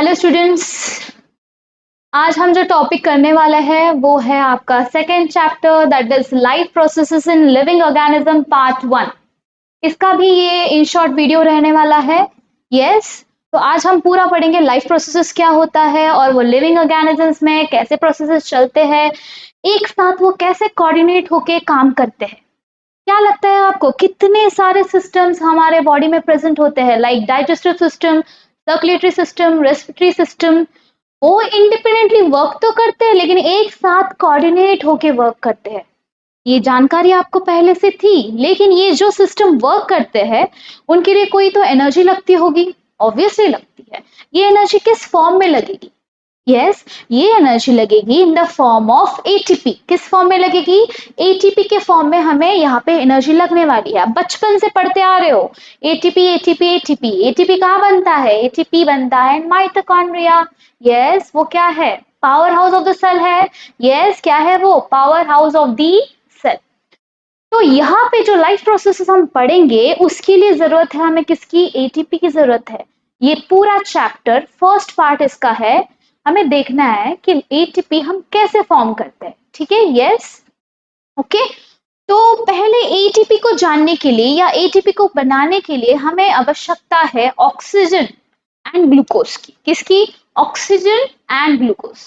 Hello students. आज हम जो टॉपिक करने वाले हैं वो है आपका second chapter that is life processes in living organism part 1। इसका भी ये इन शॉर्ट वीडियो रहने वाला है। यस, तो आज हम पूरा पढ़ेंगे लाइफ प्रोसेसेस क्या होता है और वो लिविंग ऑर्गेनिजम्स में कैसे प्रोसेसेस चलते हैं, एक साथ वो कैसे कोऑर्डिनेट होके काम करते हैं। क्या लगता है आपको कितने सारे सिस्टम्स हमारे बॉडी में प्रेजेंट होते हैं, like digestive system, circulatory system, respiratory system. वो इंडिपेंडेंटली वर्क तो करते हैं लेकिन एक साथ कोऑर्डिनेट होके वर्क करते हैं। ये जानकारी आपको पहले से थी, लेकिन ये जो सिस्टम वर्क करते हैं उनके लिए कोई तो एनर्जी लगती होगी, ऑब्वियसली लगती है। ये एनर्जी किस फॉर्म में लगेगी? यस, ये एनर्जी लगेगी in the form of ATP. किस फॉर्म में लगेगी? एटीपी के फॉर्म में हमें यहाँ पे एनर्जी लगने वाली है। बचपन से पढ़ते आ रहे हो एटीपी एटीपी एटीपी। एटीपी कहाँ बनता है? एटीपी बनता है माइटोकॉन्ड्रिया। यस, वो क्या है? Power house of the cell है। यस, क्या है वो? Power house of the cell. तो यहाँ पे जो लाइफ प्रोसेसेस हम पढ़ेंगे उसके लिए जरूरत है हमें किसकी? एटीपी की जरूरत है। ये पूरा चैप्टर फर्स्ट पार्ट इसका है। हमें देखना है कि एटीपी हम कैसे फॉर्म करते हैं। ठीक है? Yes, okay. तो पहले एटीपी को जानने के लिए या एटीपी को बनाने के लिए हमें आवश्यकता है ऑक्सीजन एंड ग्लूकोज की। किसकी? Oxygen and glucose.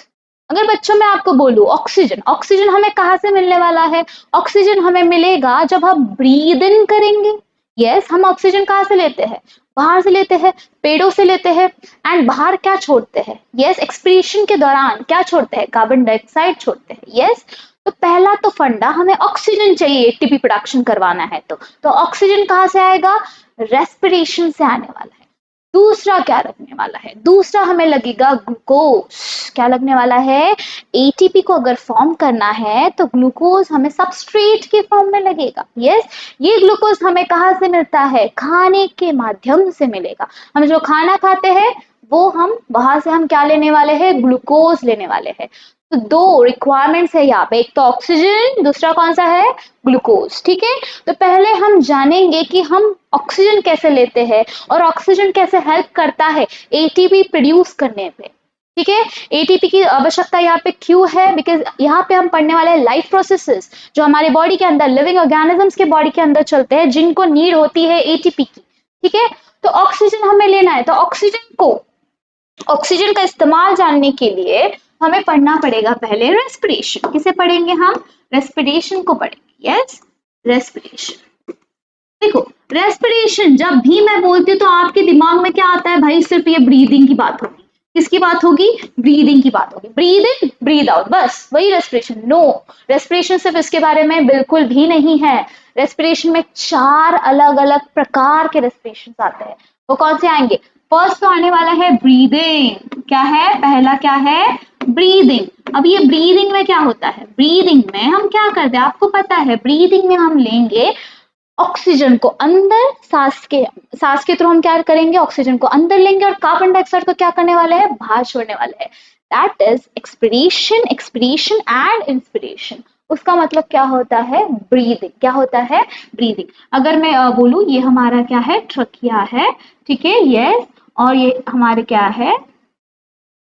अगर बच्चों मैं आपको बोलूं ऑक्सीजन, ऑक्सीजन हमें कहाँ से मिलने वाला है? ऑक्सीजन हमें मिलेगा जब हम ब्रीद इन करेंगे। यस, हम ऑक्सीजन कहाँ से लेते हैं? बाहर से लेते हैं, पेड़ों से लेते हैं। एंड बाहर क्या छोड़ते हैं? यस, एक्सपीरेशन के दौरान क्या छोड़ते हैं? कार्बन डाइऑक्साइड छोड़ते हैं। यस, तो पहला तो फंडा हमें ऑक्सीजन चाहिए एटीपी प्रोडक्शन करवाना है। तो ऑक्सीजन कहाँ से आएगा? रेस्पिरेशन से आने वाला है। दूसरा क्या लगने वाला है? दूसरा हमें लगेगा ग्लूकोज। क्या लगने वाला है? एटीपी को अगर फॉर्म करना है तो ग्लूकोज हमें सबस्ट्रेट के फॉर्म में लगेगा। यस, ये ग्लूकोज हमें कहाँ से मिलता है? खाने के माध्यम से मिलेगा। हम जो खाना खाते हैं वो हम वहां से हम क्या लेने वाले हैं? ग्लूकोज लेने वाले हैं। तो दो रिक्वायरमेंट्स है यहाँ पे, एक तो ऑक्सीजन, दूसरा कौन सा है? ग्लूकोज। ठीक है, तो पहले हम जानेंगे कि हम ऑक्सीजन कैसे लेते हैं और ऑक्सीजन कैसे हेल्प करता है एटीपी प्रोड्यूस करने पे। ठीक है, एटीपी की आवश्यकता यहाँ पे क्यों है? बिकॉज यहाँ पे हम पढ़ने वाले हैं लाइफ प्रोसेसेस जो हमारे बॉडी के अंदर, लिविंग ऑर्गेनिजम्स के बॉडी के अंदर चलते हैं, जिनको नीड होती है एटीपी की। ठीक है, तो ऑक्सीजन हमें लेना है, तो ऑक्सीजन का इस्तेमाल जानने के लिए हमें पढ़ना पड़ेगा पहले रेस्पिरेशन। किसे पढ़ेंगे हम? रेस्पिरेशन को पढ़ेंगे। Yes, respiration. देखो, रेस्पिरेशन जब भी मैं बोलती हूँ तो आपके दिमाग में क्या आता है भाई? सिर्फ ये ब्रीदिंग की बात होगी। किसकी बात होगी? ब्रीदिंग की बात होगी। ब्रीद इन, ब्रीद आउट, बस वही रेस्पिरेशन। नो, रेस्पिरेशन सिर्फ इसके बारे में बिल्कुल भी नहीं है। रेस्पिरेशन में 4 अलग अलग प्रकार के रेस्पिरेशन आते हैं। वो कौन से आएंगे? फर्स्ट तो आने वाला है ब्रीदिंग। क्या है? पहला क्या है? ब्रीदिंग। अब ये ब्रीदिंग में क्या होता है? ब्रीदिंग में हम क्या करते हैं आपको पता है? ब्रीदिंग में हम लेंगे ऑक्सीजन को अंदर, सांस के थ्रू हम क्या करेंगे? ऑक्सीजन को अंदर लेंगे और कार्बन डाइऑक्साइड को क्या करने वाले हैं? बाहर छोड़ने वाले हैं। That is expiration, expiration and inspiration. उसका मतलब क्या होता है? ब्रीदिंग। क्या होता है? ब्रीदिंग। अगर मैं बोलूं ये हमारा क्या है? ट्रकिया है। ठीक है, यस, और ये हमारे क्या है?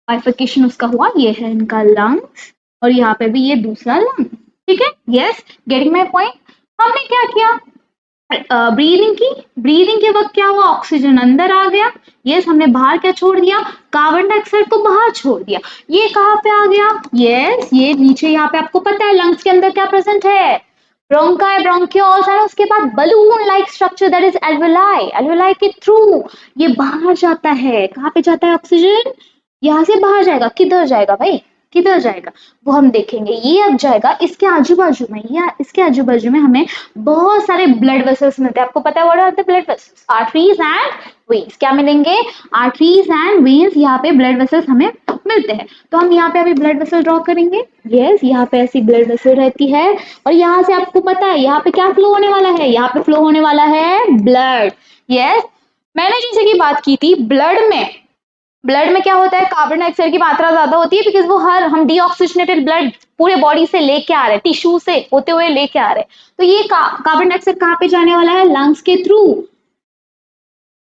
बाइफिकेशन उसका हुआ, ये है इनका लंग्स और यहाँ पे भी ये दूसरा लंग। ठीक है, यस, गेटिंग माई पॉइंट। हमने क्या किया? ब्रीदिंग की। ब्रीदिंग के वक्त क्या हुआ? ऑक्सीजन अंदर आ गया। यस, हमने बाहर क्या छोड़ दिया? कार्बन डाइऑक्साइड को बाहर छोड़ दिया। ये कहाँ पे आ गया? यस, ये नीचे यहाँ पे आपको पता है लंग्स के अंदर क्या प्रेजेंट है? ब्रोंकाई, ब्रोंकियोल्स और उसके बाद balloon like structure that is alveoli. Alveoli के थ्रू ये बाहर जाता है। कहाँ पे जाता है ऑक्सीजन? यहाँ से बाहर जाएगा। किधर जाएगा भाई? किधर जाएगा वो हम देखेंगे। ये अब जाएगा इसके आजू बाजू में, या इसके आजू बाजू में हमें बहुत सारे ब्लड वेसल्स मिलते हैं। आपको पता है what are the blood vessels? Arteries and veins. क्या मिलेंगे? Arteries and veins. यहाँ पे ब्लड वेसल्स हमें मिलते हैं। तो हम यहाँ पे अभी ब्लड वेसल ड्रॉ करेंगे। यस, यहाँ पे ऐसी ब्लड वेसल रहती है और यहाँ से आपको पता है यहाँ पे क्या फ्लो होने वाला है? यहाँ पे फ्लो होने वाला है ब्लड। यस, मैंने जैसे की बात की थी ब्लड में क्या होता है? कार्बन डाइऑक्साइड की मात्रा ज्यादा होती है बिकॉज वो हम डीऑक्सीजनेटेड ब्लड पूरे बॉडी से लेके आ रहे हैं, टिश्यू से होते हुए लेके आ रहे हैं। तो ये कार्बन डाइऑक्साइड कहाँ पे जाने वाला है? लंग्स के थ्रू।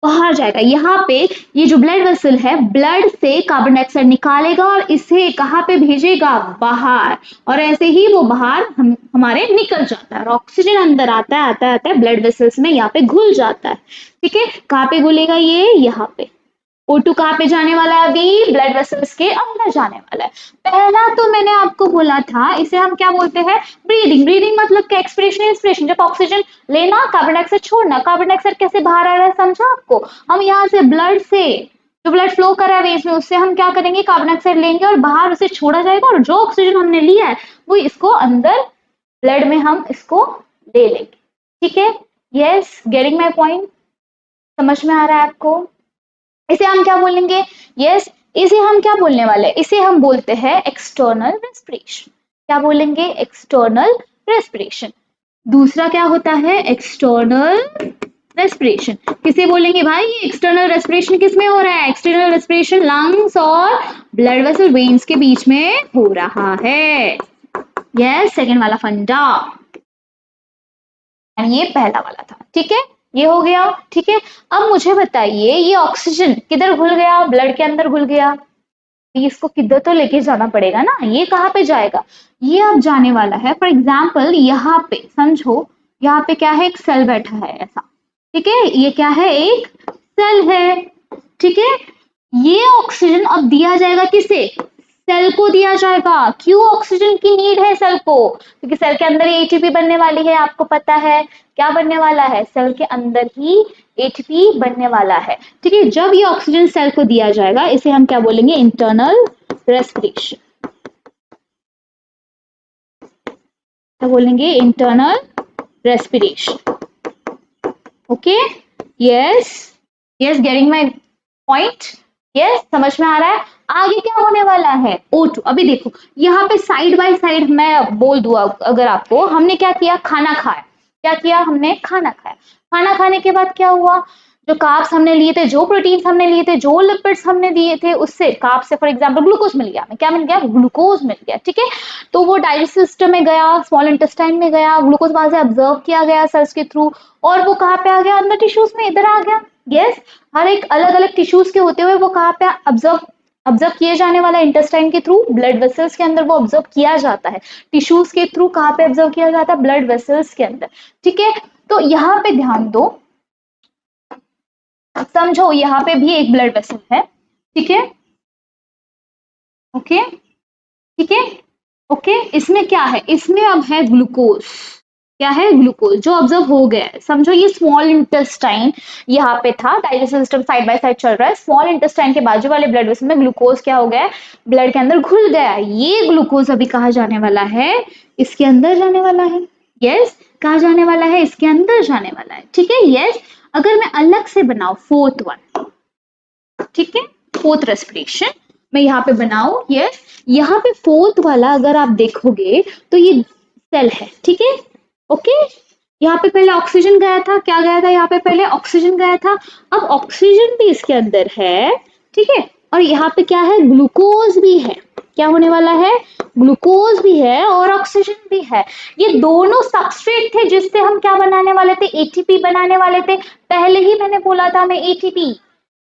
बाहर जाएगा। यहाँ पे ये जो ब्लड वेसल है ब्लड से कार्बन डाइऑक्साइड निकालेगा और इसे कहाँ पे भेजेगा, बाहर। और ऐसे ही वो बाहर हमारे निकल जाता है और ऑक्सीजन अंदर आता है ब्लड वेसल्स में, यहाँ पे घुल जाता है। ठीक है, कहाँ पे घुलेगा ये, यहाँ पे। O2 कहाँ पे जाने वाला है, अभी ब्लड वेसल्स के अंदर जाने वाला है। पहला तो मैंने आपको बोला था, इसे हम क्या बोलते हैं, ब्रीदिंग। ब्रीदिंग मतलब क्या, एक्सपिरेशन इंस्पिरेशन। जब ऑक्सीजन लेना, कार्बन डाइऑक्साइड छोड़ना। कार्बन डाइऑक्साइड कैसे बाहर आ रहा है, समझा आपको। हम यहाँ से ब्लड से जो ब्लड फ्लो कर रहा है वेव्स में, उससे हम क्या करेंगे, कार्बन डाइऑक्साइड लेंगे और बाहर उसे छोड़ा जाएगा, और जो ऑक्सीजन हमने लिया है वो इसको अंदर ब्लड में हम इसको ले लेंगे। ठीक है, यस, गेटिंग माई पॉइंट, समझ में आ रहा है आपको। इसे हम क्या बोलेंगे, यस, इसे हम क्या बोलने वाले हैं, इसे हम बोलते हैं एक्सटर्नल रेस्पिरेशन। क्या बोलेंगे, एक्सटर्नल रेस्पिरेशन। दूसरा क्या होता है, एक्सटर्नल रेस्पिरेशन। किसे बोलेंगे भाई, ये एक्सटर्नल रेस्पिरेशन किसमें हो रहा है, एक्सटर्नल रेस्पिरेशन लंग्स और ब्लड वेसल वेन्स के बीच में हो रहा है। यस, सेकेंड वाला फंडा, ये पहला वाला था। ठीक है, ये हो गया। ठीक है, अब मुझे बताइए, ये ऑक्सीजन किधर घुल गया, ब्लड के अंदर घुल गया, इसको किधर तो लेके जाना पड़ेगा ना, ये कहाँ पे जाएगा, ये अब जाने वाला है फॉर एग्जाम्पल यहाँ पे, समझो यहाँ पे क्या है, एक सेल बैठा है ऐसा। ठीक है, ये क्या है, एक सेल है। ठीक है, ये ऑक्सीजन अब दिया जाएगा किसे, सेल को दिया जाएगा। क्यों ऑक्सीजन की नीड है सेल को, क्योंकि सेल के अंदर एटीपी बनने वाली है, आपको पता है क्या बनने वाला है, सेल के अंदर ही एटीपी बनने वाला है। ठीक है, जब ये ऑक्सीजन सेल को दिया जाएगा, इसे हम क्या बोलेंगे, इंटरनल रेस्पिरेशन। क्या बोलेंगे, internal respiration. Okay, yes, yes, getting my point, yes, समझ में आ रहा है। आगे क्या होने वाला है, O2। अभी देखो यहाँ पे साइड बाय साइड मैं बोल दूं अगर आपको, हमने क्या किया, खाना खाया। क्या किया, हमने खाना खाया। खाना खाने के बाद क्या हुआ, जो कार्ब्स हमने लिए थे, जो प्रोटीन्स हमने लिए थे, जो लिपिड्स हमने दिए थे, उससे कार्ब्स से फॉर एग्जांपल ग्लूकोज मिल गया, हमें क्या मिल गया, ग्लूकोज मिल गया। ठीक है, तो वो डाइजेस्टिव सिस्टम में गया, स्मॉल इंटेस्टाइन में गया, ग्लूकोज वहां से ऑब्जर्व किया गया सेल्स के थ्रू, और वो कहाँ पे आ गया, अंदर टिश्यूज में, इधर आ गया। यस, हर एक अलग अलग टिश्यूज के होते हुए वो कहाँ पे ऑब्जर्व किए जाने वाला, इंटेस्टाइन के थ्रू, ब्लड वेसल्स के अंदर वो ऑब्जर्व किया जाता है। टिश्यूज के थ्रू कहाँ पे ऑब्जर्व किया जाता है, ब्लड वेसल्स के अंदर। ठीक है, तो यहाँ पे ध्यान दो, समझो यहाँ पे भी एक ब्लड वेसल है। ठीक है, ओके, ठीक है, ओके, इसमें क्या है, इसमें अब है ग्लूकोज। क्या है, ग्लूकोज, जो ऑब्जर्व हो गया है। समझो ये स्मॉल इंटेस्टाइन यहाँ पे था, digestive system side by side चल रहा है, स्मॉल इंटेस्टाइन के बाजू वाले ब्लड वेसल में ग्लूकोज क्या हो गया है, ब्लड के अंदर घुल गया है। ये ग्लूकोज अभी कहाँ जाने वाला है, इसके अंदर जाने वाला है। यस, कहाँ जाने वाला है, इसके अंदर जाने वाला है। ठीक है, यस, अगर मैं अलग से बनाऊ फोर्थ वन, ठीक है, फोर्थ रेस्पिरेशन मैं यहाँ पे बनाऊ, यस, यहाँ पे फोर्थ वाला अगर आप देखोगे तो ये सेल है। ठीक है, ओके, यहाँ पे पहले ऑक्सीजन गया था, क्या गया था, यहाँ पे पहले ऑक्सीजन गया था, अब ऑक्सीजन भी इसके अंदर है। ठीक है, और यहाँ पे क्या है, ग्लूकोज भी है। क्या होने वाला है, ग्लूकोज भी है और ऑक्सीजन भी है। ये दोनों सबस्ट्रेट थे जिससे हम क्या बनाने वाले थे, एटीपी बनाने वाले थे। पहले ही मैंने बोला था, हमें एटीपी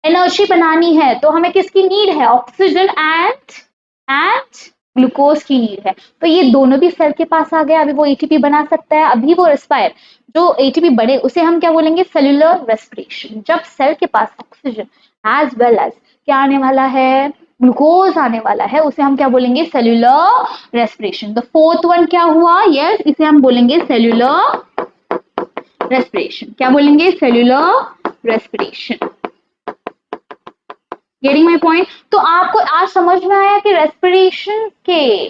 एनर्जी बनानी है तो हमें किसकी नीड है, ऑक्सीजन एंड ग्लूकोज की नीड है। तो ये दोनों भी सेल के पास आ गया, अभी वो एटीपी बना सकता है, अभी वो रेस्पायर, जो एटीपी बने उसे हम क्या बोलेंगे, सेल्यूलर रेस्पिरेशन। जब सेल के पास ऑक्सीजन एज वेल एज क्या आने वाला है, ग्लूकोज आने वाला है, उसे हम क्या बोलेंगे, cellular respiration. The fourth one क्या हुआ, यस, इसे हम बोलेंगे सेल्यूलर रेस्पिरेशन। क्या बोलेंगे, cellular respiration. Getting my point. तो आपको आज समझ में आया कि रेस्पिरेशन के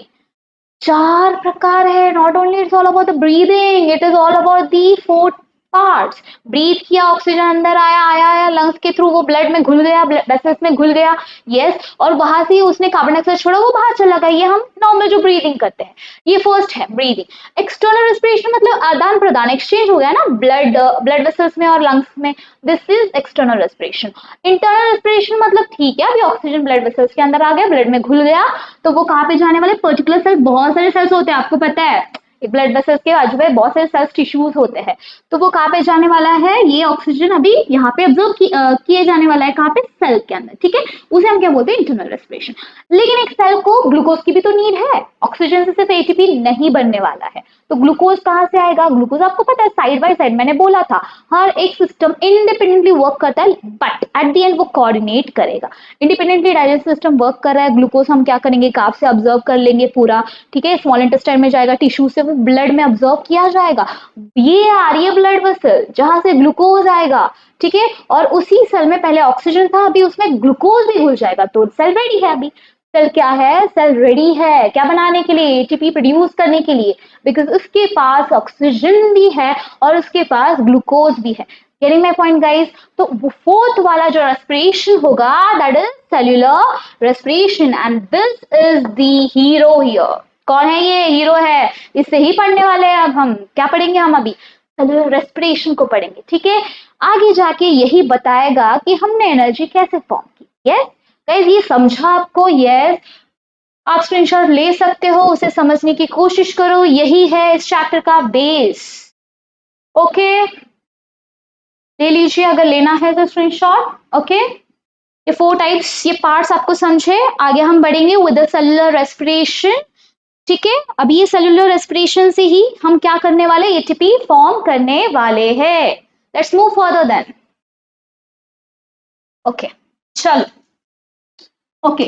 4 प्रकार है। Not only it's all about the breathing, it is all about the 4 parts. Breathe किया, ऑक्सीजन अंदर आया लंग्स के थ्रू, वो ब्लड में घुल गया, ब्लड वेसल्स में घुल गया, यस, और वहां से उसने कार्बन डाइऑक्साइड छोड़ा, वो बाहर चला गया। ये हम नॉर्मल जो ब्रीदिंग करते हैं, ये फर्स्ट है ब्रीदिंग। एक्सटर्नल रेस्पिरेशन मतलब आदान प्रदान, एक्सचेंज हो गया ना ब्लड वेसल्स में और लंग्स में, this is external respiration. Internal respiration मतलब ठीक है, अभी ऑक्सीजन ब्लड वेसल्स के अंदर आ गया, ब्लड में घुल गया, तो वो कहाँ पे जाने वाले, पर्टिकुलर सेल, बहुत सारे सेल्स होते हैं आपको पता है, ब्लड वेसल्स के बाजू में बहुत सारे सेल्स टिश्यूज होते हैं, तो वो कहाँ पे जाने वाला है, ये ऑक्सीजन अभी यहाँ पे ऑब्जर्व किए जाने वाला है, कहाँ पे, सेल के अंदर, ठीक है, उसे हम क्या बोलते हैं, इंटरनल रेस्पिरेशन। लेकिन एक सेल को ग्लूकोज की भी तो नीड है, ऑक्सीजन से सिर्फ एटीपी नहीं बनने वाला है, तो ग्लूकोज कहाँ से आएगा, ग्लूकोज आपको पता है साइड बाय साइड, मैंने बोला था हर एक सिस्टम इंडिपेंडेंटली वर्क करता है, बट एट द एंड वो कोऑर्डिनेट करेगा। इंडिपेंडेंटली डाइजेस्टिव सिस्टम वर्क कर रहा है, ग्लूकोज हम क्या करेंगे, कार्ब से ऑब्जर्व कर लेंगे पूरा, ठीक है, स्मॉल इंटेस्टाइन में जाएगा, टिश्यू से वो ब्लड में ऑब्जर्व किया जाएगा, ये आ रही है ब्लड वेसल जहां से ग्लूकोज आएगा, ठीक है, और उसी सेल में पहले ऑक्सीजन था, अभी उसमें ग्लूकोज भी घुल जाएगा, तो सेल रेडी है। अभी सेल क्या है, सेल रेडी है क्या बनाने के लिए, एटीपी प्रोड्यूस करने के लिए, बिकॉज उसके पास ऑक्सीजन भी है और उसके पास ग्लूकोज भी है। Getting my point guys? तो फोर्थ वाला जो रेस्पिरेशन होगा that is cellular respiration, and this is the hero here. कौन है ये, हीरो है, इससे ही पढ़ने वाले हैं। अब हम क्या पढ़ेंगे, हम अभी सेल्यूलर रेस्पिरेशन को पढ़ेंगे, ठीक है, आगे जाके यही बताएगा कि हमने एनर्जी कैसे फॉर्म की। यस गाइस, ये समझा आपको? यस, आप स्क्रीनशॉट ले सकते हो, उसे समझने की कोशिश करो, यही है इस चैप्टर का बेस। ओके, ले लीजिए अगर लेना है तो स्क्रीनशॉट। ओके, ये 4 टाइप्स, ये पार्ट्स आपको समझे, आगे हम बढ़ेंगे विद द सेल्यूलर रेस्पिरेशन, ठीक है। अभी ये सेल्यूलर रेस्पिरेशन से ही हम क्या करने वाले, एटीपी फॉर्म करने वाले हैं। Let's move further then. Okay, चलो, ओके,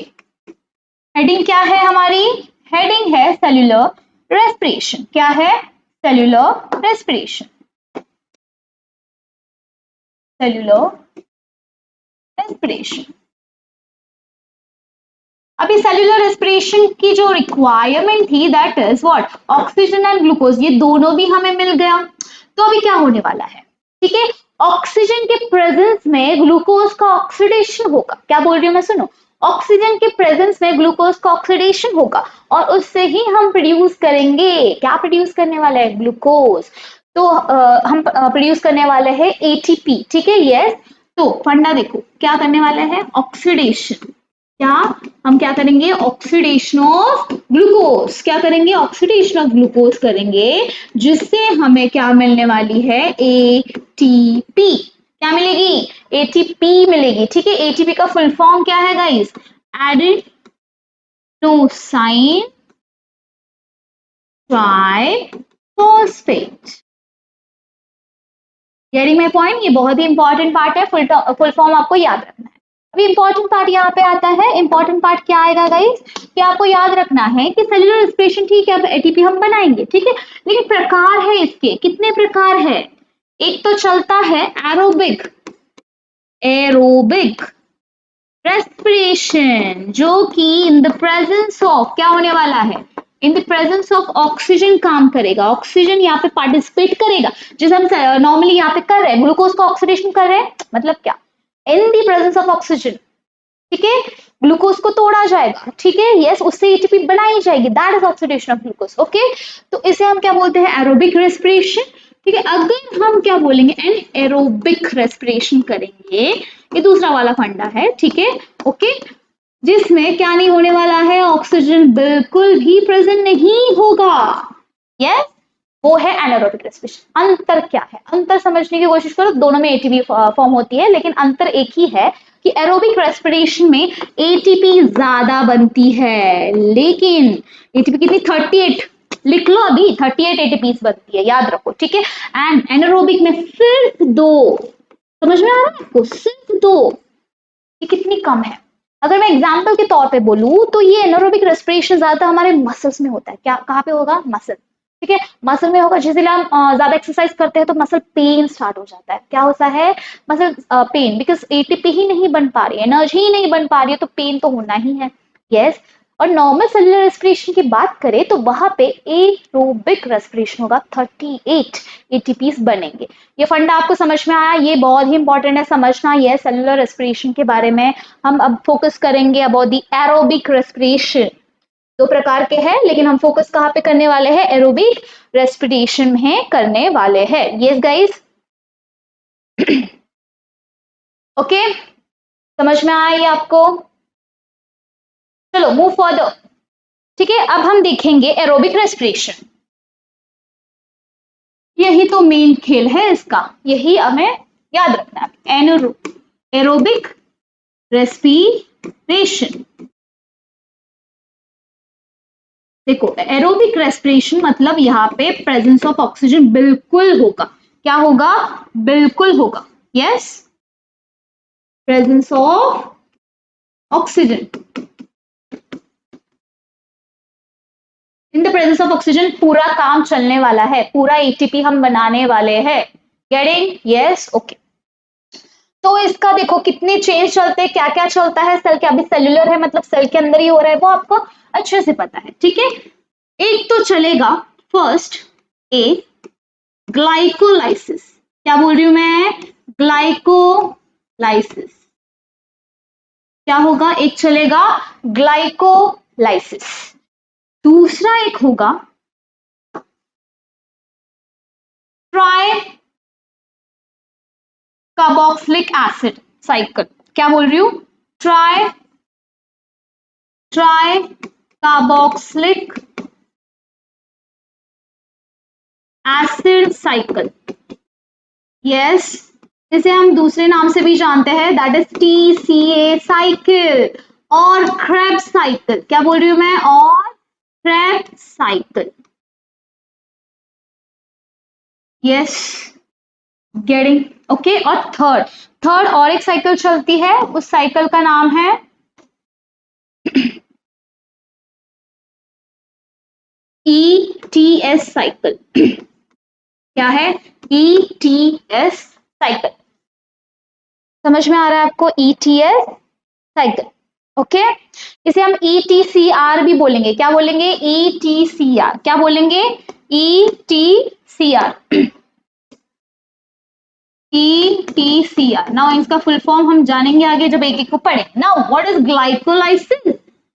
हेडिंग क्या है हमारी, हेडिंग है सेल्यूलर रेस्पिरेशन। क्या है, सेल्यूलर रेस्पिरेशन, सेल्यूलर रेस्पिरेशन। अभी सेल्यूलर रेस्पिरेशन की जो रिक्वायरमेंट थी that is what, oxygen and glucose, ये दोनों भी हमें मिल गया। तो अभी क्या होने वाला है, ठीक है, ऑक्सीजन के प्रेजेंस में ग्लूकोज का ऑक्सीडेशन होगा। क्या बोल रही हूँ मैं, सुनो, ऑक्सीजन के प्रेजेंस में ग्लूकोज का ऑक्सीडेशन होगा और उससे ही हम प्रोड्यूस करेंगे, क्या प्रोड्यूस करने वाले हैं, ग्लूकोज। तो हम प्रोड्यूस करने वाले हैं एटीपी, ठीक है, यस। तो फंडा देखो क्या करने वाले हैं, ऑक्सीडेशन, क्या हम क्या करेंगे, ऑक्सीडेशन ऑफ ग्लूकोज, क्या करेंगे, ऑक्सीडेशन ऑफ ग्लूकोज करेंगे, जिससे हमें क्या मिलने वाली है, एटीपी। क्या मिलेगी, एटीपी मिलेगी, ठीक है। एटीपी का फुल फॉर्म क्या है guys, adenosine triphosphate. Getting my point? ये बहुत ही इंपॉर्टेंट पार्ट है, फुल फॉर्म आपको याद रखना है। अभी इंपॉर्टेंट पार्ट यहाँ पे आता है, इंपॉर्टेंट पार्ट क्या आएगा गाइस, कि आपको याद रखना है कि सेल्यूलर रेस्पिरेशन, ठीक है, अब एटीपी हम बनाएंगे, ठीक है, लेकिन प्रकार है इसके, कितने प्रकार है, एक तो चलता है एरोबिक, एरोबिक रेस्पिरेशन, जो कि इन द प्रेजेंस ऑफ क्या होने वाला है, in the presence of oxygen काम करेगा, ऑक्सीजन यहाँ पे पार्टिसिपेट करेगा, जिसे हम नॉर्मली यहाँ पे कर रहे हैं, ग्लूकोज का ऑक्सीडेशन कर रहे हैं, मतलब क्या, in the presence of oxygen, ठीक है, ग्लूकोज को तोड़ा जाएगा, ठीक है, यस, उससे एटीपी बनाई जाएगी, that is oxidation of glucose. Okay, तो इसे हम क्या बोलते हैं, एरोबिक रेस्पिरेशन, ठीक है। अगर हम क्या बोलेंगे, एन एरोबिक रेस्पिरेशन करेंगे, ये दूसरा वाला फंडा है, ठीक है, ओके, जिसमें क्या नहीं होने वाला है, ऑक्सीजन बिल्कुल भी प्रेजेंट नहीं होगा, यस, वो है एनारोबिक रेस्पिरेशन। अंतर क्या है, अंतर समझने की कोशिश करो, दोनों में एटीपी फॉर्म होती है, लेकिन अंतर एक ही है कि एरोबिक रेस्पिरेशन में एटीपी ज्यादा बनती है, लेकिन एटीपी कितनी, 38, लिख लो अभी, 38 एटीपी बनती है, याद रखो, ठीक है। एंड एनारोबिक में सिर्फ 2, समझ में आ रहा है आपको, सिर्फ 2, ये कितनी कम है। अगर मैं एग्जाम्पल के तौर पे बोलूं तो ये एनारोबिक रेस्पिरेशन ज्यादा हमारे मसल्स में होता है, क्या, कहाँ पे होगा, मसल, ठीक है, मसल में होगा, जिसलिए हम ज्यादा एक्सरसाइज करते हैं तो मसल पेन स्टार्ट हो जाता है, क्या होता है, मसल पेन, बिकॉज एटीपी ही नहीं बन पा रही है, एनर्जी ही नहीं बन पा रही है, तो पेन तो होना ही है, यस। और नॉर्मल सेलुलर रेस्पिरेशन की बात करें तो वहां पे एरोबिक रेस्पिरेशन होगा, 38 एटीपीज बनेंगे। ये फंडा आपको समझ में आया, ये बहुत ही इंपॉर्टेंट है समझना, ये सेलुलर रेस्पिरेशन के बारे में हम अब फोकस करेंगे अबाउट द एरोबिक रेस्पिरेशन। 2 प्रकार के हैं, लेकिन हम फोकस कहाँ पे करने वाले हैं, एरोबिक रेस्पिरेशन में करने वाले हैं, यस गाइस। ओके, समझ में आया ये आपको? चलो मूव फॉरदर, ठीक है, अब हम देखेंगे एरोबिक रेस्पिरेशन। यही तो मेन खेल है इसका, यही हमें याद रखना है। एरोबिक रेस्पिरेशन, देखो एरोबिक रेस्पिरेशन मतलब यहाँ पे प्रेजेंस ऑफ ऑक्सीजन बिल्कुल होगा। क्या होगा? बिल्कुल होगा। Yes, presence of oxygen. In the presence of oxygen पूरा काम चलने वाला है, पूरा एटीपी हम बनाने वाले हैं। गेटिंग? Yes, okay. तो इसका देखो कितने चेंज चलते हैं, क्या क्या चलता है सेल के। अभी सेल्यूलर है मतलब सेल के अंदर ही हो रहा है, वो आपको अच्छे से पता है, ठीक है। एक तो चलेगा फर्स्ट ए ग्लाइकोलाइसिस। क्या बोल रही हूं मैं? ग्लाइकोलाइसिस। क्या होगा? एक चलेगा ग्लाइकोलाइसिस, दूसरा एक होगा ट्राई कार्बोक्सिलिक एसिड साइकिल। क्या बोल रही हूं? Try carboxylic acid cycle. Yes, इसे हम दूसरे नाम से भी जानते हैं, दैट इज TCA साइकिल और क्रेब्स साइकिल। क्या बोल रही हूं मैं? और Krebs cycle. Yes, getting? Okay. और थर्ड और एक साइकिल चलती है, उस साइकिल का नाम है ETS साइकिल। क्या है? ETS cycle. समझ में आ रहा है आपको? ETS cycle, okay. इसे हम ETCR भी बोलेंगे। क्या बोलेंगे? ETCR। क्या बोलेंगे? ETCR। ETCR। नाउ इसका फुल फॉर्म हम जानेंगे आगे जब एक एक को पढ़ेंगे। Now what is glycolysis?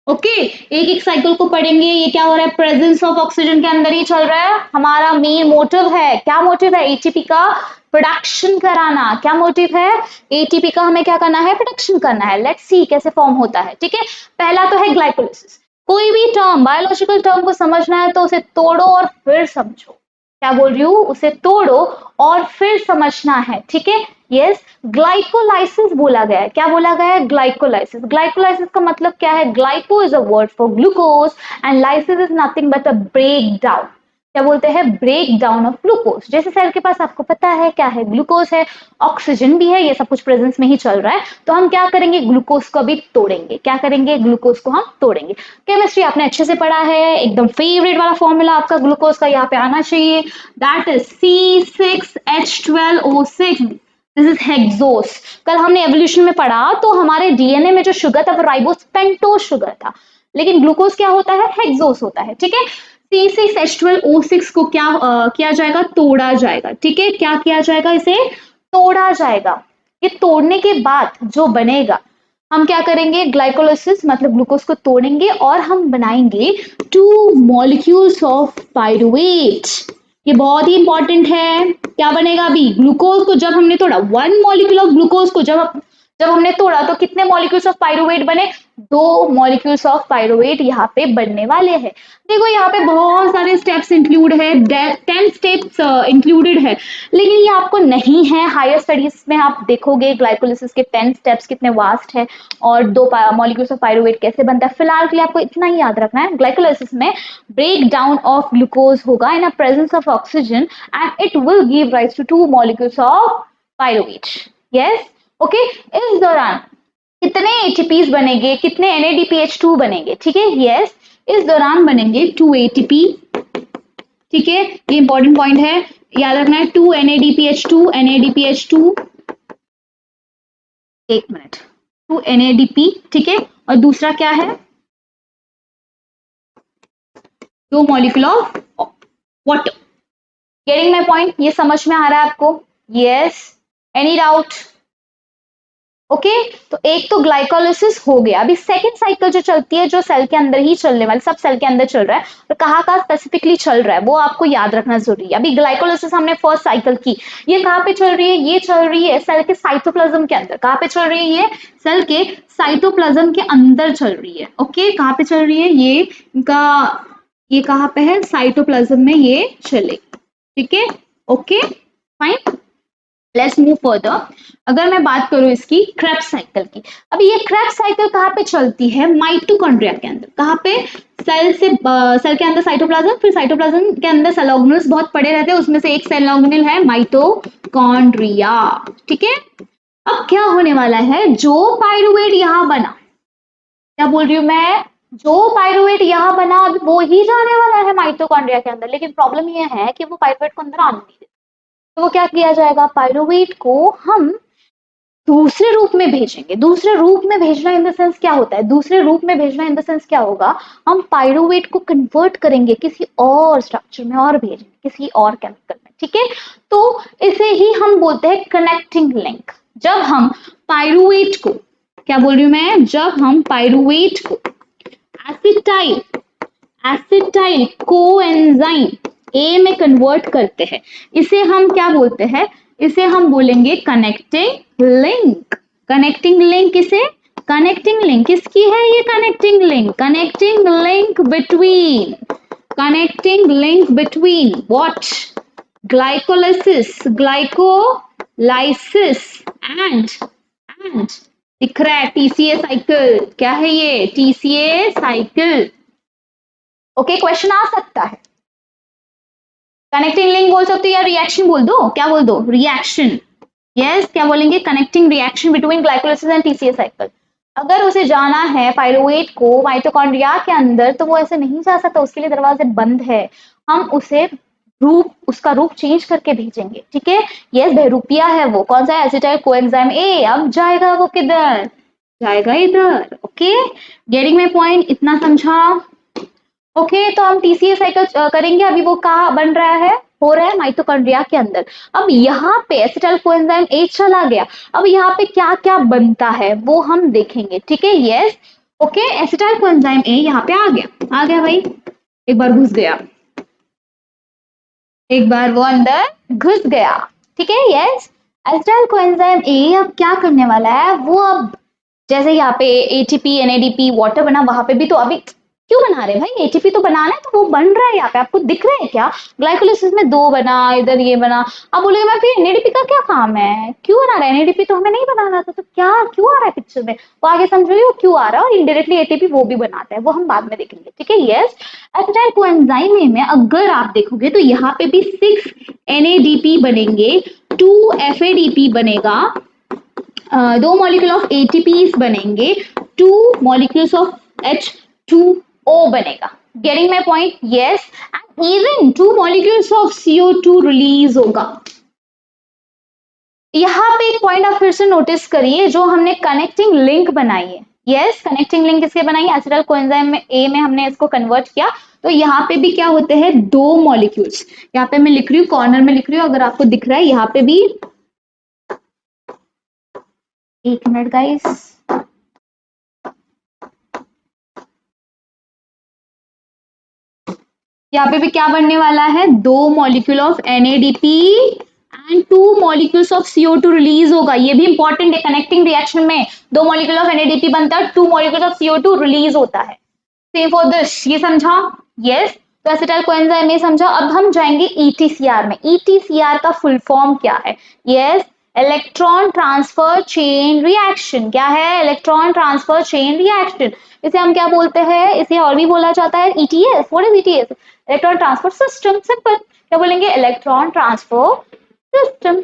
Okay, एक एक साइकिल को पढ़ेंगे। ये क्या हो रहा है? प्रेजेंस ऑफ ऑक्सीजन के अंदर ही चल रहा है। हमारा मेन मोटिव है, क्या मोटिव है? एटीपी का प्रोडक्शन कराना। क्या मोटिव है? एटीपी का हमें क्या करना है? प्रोडक्शन करना है। लेट्स सी कैसे फॉर्म होता है, ठीक है। पहला तो है ग्लाइकोलाइसिस। कोई भी टर्म, बायोलॉजिकल टर्म को समझना है तो उसे तोड़ो और फिर समझो। क्या बोल रही हूँ? उसे तोड़ो और फिर समझना है, ठीक है। यस, ग्लाइकोलाइसिस बोला गया है। क्या बोला गया है? ग्लाइकोलाइसिस। ग्लाइकोलाइसिस का मतलब क्या है? Glyco is a word for glucose and lysis is nothing but a break down. क्या बोलते हैं? Break down of glucose. जैसे सेल के पास आपको पता है क्या है? ग्लूकोज है, ऑक्सीजन भी है, ये सब कुछ प्रेजेंस में ही चल रहा है। तो हम क्या करेंगे? ग्लूकोज को भी तोड़ेंगे। क्या करेंगे? ग्लूकोज को हम तोड़ेंगे। केमिस्ट्री आपने अच्छे से पढ़ा है, एकदम फेवरेट वाला फॉर्मूला आपका ग्लूकोज का यहाँ पे आना चाहिए, that is C6H12O6। This is hexose. कल हमने एवोल्यूशन में पढ़ा तो हमारे डीएनए में जो शुगर था वो राइबोस पेंटोज शुगर था, लेकिन ग्लूकोज क्या होता है? हेक्सोस होता है, ठीक है। C6H12O6 को क्या किया जाएगा? तोड़ा जाएगा, ठीक है। क्या किया जाएगा? इसे तोड़ा जाएगा। ये तोड़ने के बाद जो बनेगा, हम क्या करेंगे? ग्लाइकोलाइसिस मतलब ग्लूकोज को तोड़ेंगे और हम बनाएंगे 2 मॉलिक्यूल्स ऑफ पाइरुवेट। ये बहुत ही इंपॉर्टेंट है। क्या बनेगा? अभी ग्लूकोज को जब हमने तोड़ा, 1 मॉलिक्यूल ऑफ ग्लूकोज को जब हमने तोड़ा तो कितने मॉलिक्यूल्स ऑफ पाइरुवेट बने? 2 मॉलिक्यूल्स ऑफ पाइरुवेट यहाँ पे बनने वाले हैं। देखो यहाँ पे बहुत सारे स्टेप्स इंक्लूड है, 10 स्टेप्स इंक्लूडेड है, लेकिन ये आपको नहीं है। हायर स्टडीज में आप देखोगे ग्लाइकोलाइसिस के 10 स्टेप्स कितने वास्ट है और 2 मॉलिक्यूल्स ऑफ पाइरुवेट कैसे बनता है। फिलहाल के लिए आपको इतना ही याद रखना है, ग्लाइकोलाइसिस में ब्रेक डाउन ऑफ ग्लूकोज होगा in a presence of oxygen and it will give rise to 2 molecules of pyruvate. Yes, okay. इस दौरान कितने एटीपीज बनेंगे? कितने NADPH2 बनेंगे? ठीक है, यस। इस दौरान बनेंगे 2 ATP, ठीक है। ये इंपॉर्टेंट पॉइंट है, याद रखना है। 2 NADPH2 एक मिनट, 2 NADP, ठीक है। और दूसरा क्या है? 2 molecule of water. Getting my point? ये समझ में आ रहा है आपको? Yes, any doubt? ओके, तो एक तो ग्लाइकोलाइसिस हो गया। अभी सेकंड साइकिल जो चलती है, जो सेल के अंदर ही चलने वाली, सब सेल के अंदर चल रहा है, और कहाँ कहाँ स्पेसिफिकली चल रहा है वो आपको याद रखना जरूरी है। अभी ग्लाइकोलाइसिस हमने फर्स्ट साइकिल की, ये कहाँ पे चल रही है? ये चल रही है सेल के साइटोप्लाज्म के अंदर। कहाँ पे चल रही है? ये सेल के साइटोप्लाज्म के अंदर चल रही है। ओके, कहाँ पे चल रही है? ये इनका, ये कहाँ पे है? साइटोप्लाज्म में ये चलेगी, ठीक है। Okay fine, let's move further. अगर मैं बात करूं इसकी क्रेब्स साइकिल की, अब ये क्रेब्स साइकिल कहाँ पे चलती है? माइटोकॉन्ड्रिया के अंदर। कहाँ पे? सेल से सेल के अंदर साइटोप्लाज्म, फिर साइटोप्लाज्म के अंदर सेल ऑर्गेनल्स बहुत पड़े रहते हैं, उसमें से एक सेल ऑर्गेनल है माइटोकॉन्ड्रिया। ठीक है, अब क्या होने वाला है? जो पाइरुवेट यहां बना, क्या बोल रही हूं मैं, जो पाइरुवेट यहां बना अब वो ही जाने वाला है माइटोकॉन्ड्रिया के अंदर, लेकिन प्रॉब्लम ये है कि वो पाइरुवेट को अंदर आने नहीं देता। तो वो क्या किया जाएगा? पाइरुवेट को हम दूसरे रूप में भेजेंगे। दूसरे रूप में भेजना इन द सेंस क्या होता है? दूसरे रूप में भेजना इन द सेंस क्या होगा? हम पाइरुवेट को कन्वर्ट करेंगे किसी और स्ट्रक्चर में और भेजेंगे किसी और केमिकल में। ठीक है, तो इसे ही हम बोलते हैं कनेक्टिंग लिंक। जब हम पाइरुवेट को, क्या बोल रही हूं मैं, जब हम पाइरुवेट को एसिटाइल एसिटाइल कोएंजाइम ए में कन्वर्ट करते हैं, इसे हम क्या बोलते हैं? इसे हम बोलेंगे कनेक्टिंग लिंक। कनेक्टिंग लिंक किसे? कनेक्टिंग लिंक किसकी है ये? Connecting link, connecting link between, connecting link between what? Glycolysis, glycolysis and दिख रहा है टीसीए साइकिल। क्या है ये? TCA cycle. ओके, क्वेश्चन आ सकता है। कनेक्टिंग लिंक बोल सकते हो या रिएक्शन बोल दो। क्या बोल दो? रिएक्शन। यस, क्या बोलेंगे? Connecting reaction between glycolysis and TCA cycle. अगर उसे जाना है पाइरुवेट को माइटोकॉन्ड्रिया के अंदर, तो वो ऐसे नहीं जा सकता, उसके लिए दरवाजे बंद है। हम उसे रूप, उसका रूप चेंज करके भेजेंगे। ठीक है, यस, बहरूपिया है वो। कौन सा? Acetyl coenzyme A. अब जाएगा वो किधर? जाएगा इधर। Okay, getting my point? इतना समझा? ओके, तो हम टीसीए साइकिल करेंगे। अभी वो कहाँ बन रहा है? हो रहा है माइटोकॉन्ड्रिया के अंदर। अब यहाँ पे एसिटाइल कोएंजाइम ए चला गया, अब यहाँ पे क्या क्या बनता है वो हम देखेंगे। ठीक है, yes, okay, acetyl coenzyme A यहाँ पे आ गया। आ गया भाई, एक बार घुस गया, एक बार वो अंदर घुस गया। ठीक है, यस, एसिटाइल कोएंजाइम ए अब क्या करने वाला है? वो अब जैसे यहाँ पे एटीपी एनएडीपी वाटर बना, वहां पे भी तो अभी क्यों बना रहे हैं भाई? एटीपी तो बनाना है, तो वो बन रहा है यहाँ पे, आपको दिख रहा है क्या? ग्लाइकोलाइसिस में दो बना, इधर ये बना। अब बोलेगा मैं फिर एनएडीपी का क्या काम है? क्यों बना रहा है? एनएडीपी तो हमें नहीं बनाना था, तो क्या क्यों आ रहा है पिक्चर में? वो आगे समझोगे वो क्यों आ रहा है, और इनडायरेक्टली एटीपी वो भी बनाता है, वो हम बाद में देखेंगे। ठीक है, यस, एसिटाइल कोएंजाइम में अगर आप देखोगे तो यहाँ पे भी 6 एनएडीपी बनेंगे, 2 एफएडीपी बनेगा, दो मॉलिक्यूल ऑफ एटीपीज बनेंगे, 2 मॉलिक्यूल्स ऑफ H2O बनेगा। Getting my point? Yes, and even 2 molecules of CO2 release होगा। यहाँ पे एक पॉइंट आप फिर से नोटिस करिए, जो हमने कनेक्टिंग लिंक बनाई है। यस, कनेक्टिंग लिंक किसके बनाई? एसिटाइल कोएंजाइम में ए में हमने इसको कन्वर्ट किया, तो यहाँ पे भी क्या होते हैं? 2 मॉलिक्यूल्स। यहाँ पे मैं लिख रही हूँ, कॉर्नर में लिख रही हूँ, अगर आपको दिख रहा है यहाँ पे भी, एक मिनट गाइस, यहाँ पे भी क्या बनने वाला है? 2 molecule of NADP and 2 molecules of CO2 release होगा। ये भी इंपॉर्टेंट है, कनेक्टिंग रिएक्शन में 2 मॉलिक्यूल ऑफ NADP बनता है, 2 मॉलिक्यूल ऑफ CO2 रिलीज होता है। सेम फॉर दिस, ये समझा? यस, तो एसिटाइल कोएंजाइम में समझा। अब हम जाएंगे ETCR में। ETCR का फुल फॉर्म क्या है? Yes, electron transfer chain reaction. क्या है? Electron transfer chain reaction. इसे हम क्या बोलते हैं? इसे और भी बोला जाता है ETS। What is ETS? Electron transfer system. Simple, क्या बोलेंगे? इलेक्ट्रॉन ट्रांसफर सिस्टम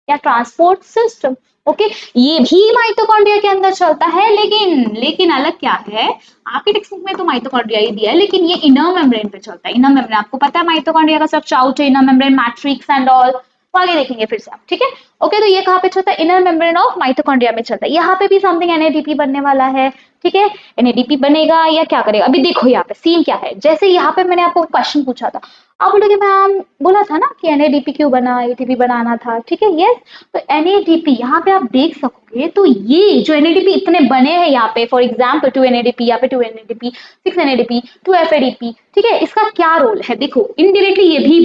या ट्रांसपोर्ट सिस्टम। ओके, ये भी माइटोकॉन्ड्रिया के अंदर चलता है, लेकिन अलग क्या है? आपके टेक्स्ट बुक में तो माइटोकॉन्ड्रिया ही दिया है, लेकिन ये इनर मेम्ब्रेन पे चलता है। इनर मेम्ब्रेन आपको पता है माइटोकॉन्ड्रिया का structure, outer inner membrane, matrix and all, तो आगे देखेंगे फिर से आप। ठीक है, ओके, तो ये कहाँ पे चलता है? इनर मेम्ब्रेन ऑफ माइटोकॉन्ड्रिया में चलता है। यहाँ पे भी समथिंग NADP बनने वाला है। ठीक है, NADP बनेगा या क्या करेगा? अभी देखो यहाँ पे सीन क्या है। जैसे यहाँ पे मैंने आपको क्वेश्चन पूछा था, आप बोलोगे मैम बोला था ना कि NADP क्यों बना, एटीपी बनाना था। ठीक है, यस, तो NADP यहाँ पे आप देख सकोगे, तो ये जो NADP इतने बने हैं यहाँ पे, फॉर एग्जाम्पल 2 NADP, यहाँ पे 2 NADP, 6 NADP, 2 FADP। ठीक है, इसका क्या रोल है? देखो, इनडायरेक्टली ये भी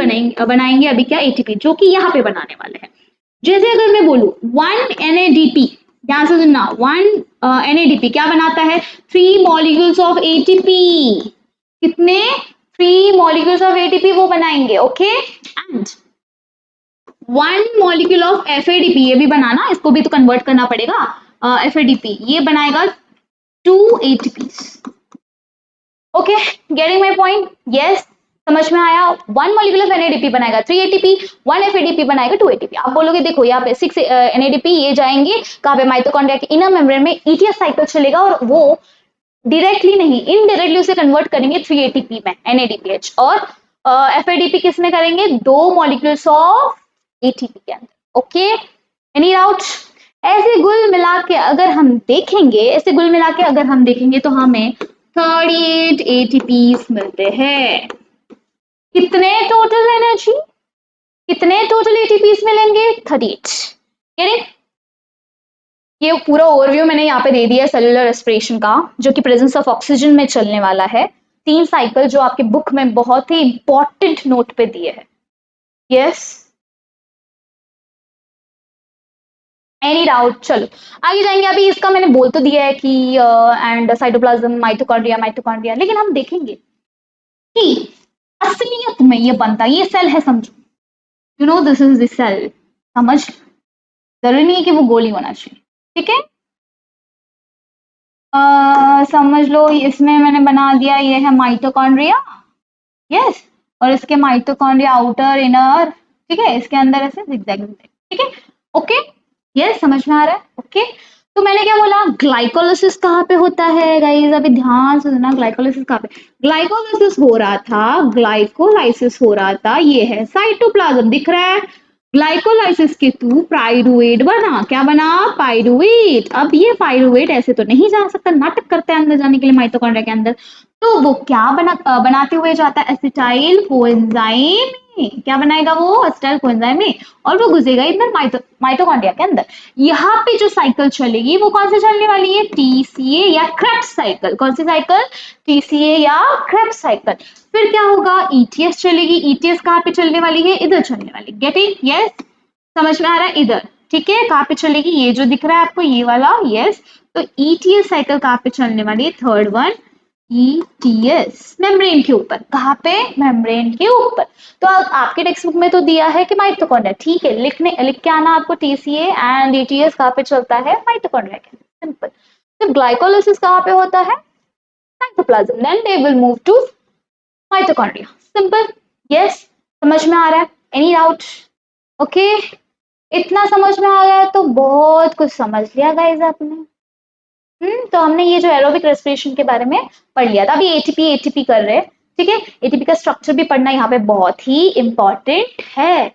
बनाएंगे अभी क्या? ATP, जो कि यहाँ पे बनाने वाले हैं। जैसे अगर मैं बोलूं 1 NADP, ध्यान से सुनना, 1 NADP क्या बनाता है? 3 मॉलिक्यूल्स ऑफ ATP। कितने? 3 मॉलिक्यूल्स ऑफ ATP वो बनाएंगे। Okay, and 1 molecule of FADP, ये भी बनाना, इसको भी तो कन्वर्ट करना पड़ेगा, FADP ये बनाएगा 2 ATPs। Okay, getting my point? Yes, समझ में आया। 1 मॉलिक्यूल ऑफ NADP बनाएगा 3 ATP, 1 FADP बनाएगा 2 ATP। आप बोलोगे देखो यहाँ पे 6 NADP ये जाएंगे कहाँ पे, माइटोकॉन्ड्रिया के इनर मेम्ब्रेन में, ETS साइकिल चलेगा और वो डायरेक्टली नहीं इनडायरेक्टली उसे कन्वर्ट करेंगे 3 ATP में NADPH, और FADP किस में करेंगे, 2 मॉलिक्यूल्स ऑफ ATP के अंदर। Okay, any doubt? ऐसे गुल मिला के अगर हम देखेंगे, ऐसे गुल मिला के अगर हम देखेंगे तो हमें 38 ATPs मिलते हैं। कितने टोटल एनर्जी, कितने टोटल ATPs मिलेंगे, 38। ये पूरा ओवरव्यू मैंने यहाँ पे दे दिया है सेलुलर रेस्पिरेशन का, जो कि प्रेजेंस ऑफ ऑक्सीजन में चलने वाला है। 3 साइकिल जो आपके बुक में बहुत ही इंपॉर्टेंट नोट पे दिए हैं। Yes, any doubt? चलो आगे जाएंगे। अभी इसका मैंने बोल तो दिया है कि एंड साइटोप्लाज्म, माइटोकॉन्ड्रिया, माइटोकॉन्ड्रिया, लेकिन हम देखेंगे कि असलियत में ये बनता, ये सेल है समझो, you know this is the cell, समझ, जरूरी नहीं है कि वो गोली होना चाहिए, ठीक है। समझ लो इसमें मैंने बना दिया, ये है माइटोकॉन्ड्रिया, यस, और इसके माइटोकॉन्ड्रिया आउटर इनर, ठीक है, इसके अंदर ऐसे जिगजैग, ठीक है, ओके, यस, समझ में आ रहा है, ओके। तो मैंने क्या बोला, ग्लाइकोलाइसिस कहाँ पे होता है गाइस, अभी ध्यान से सुनना, ग्लाइकोलाइसिस कहाँ पे, ग्लाइकोलाइसिस हो रहा था, ग्लाइकोलाइसिस हो रहा था, ये है साइटोप्लाज्म, दिख रहा है, ग्लाइकोलाइसिस के थ्रू पाइरुवेट बना, क्या बना, पाइरुवेट। अब ये पाइरुवेट ऐसे तो नहीं जा सकता, नाटक करते हैं अंदर जाने के लिए माइटोकॉन्ड्रिया के अंदर, तो वो क्या बनाते हुए जाता है, एसिटाइल कोएंजाइम में, क्या बनाएगा वो, एसिटाइल कोएंजाइम में, और वो घुसेगा इधर माइटोकॉन्ड्रिया के अंदर। यहाँ पे जो साइकिल चलेगी वो कौन सी चलने वाली है, TCA या क्रेब्स साइकिल, कौन सी साइकिल, TCA या क्रेब्स साइकिल। फिर क्या होगा, ETS चलेगी, ETS कहाँ पे चलने वाली है, इधर चलने वाली, गेटिंग, यस, समझ में आ रहा है, इधर, ठीक है, कहाँ पे चलेगी, ये जो दिख रहा है आपको ये वाला, यस, तो ETS साइकिल कहाँ पे चलने वाली है, थर्ड वन, ETS मेम्ब्रेन के ऊपर, कहाँ पे, मेम्ब्रेन के ऊपर। तो आपके टेक्स्ट बुक में तो दिया है कि माइटोकॉन्ड्रिया, ठीक है, लिख के आना आपको, TCA एंड ETS कहाँ पे चलता है, माइटोकॉन्ड्रिया के, सिंपल। तो ग्लाइकोलाइसिस कहाँ पे होता है, cytoplasm, then they will move to mitochondria, simple, yes, समझ में आ रहा है, एनी डाउट? ओके, इतना समझ में आ गया तो बहुत कुछ समझ लिया गाइस आपने। तो हमने ये जो एरोबिक रेस्पिरेशन के बारे में पढ़ लिया था। अभी एटीपी कर रहे हैं, ठीक है, एटीपी का स्ट्रक्चर भी पढ़ना यहाँ पे बहुत ही इंपॉर्टेंट है।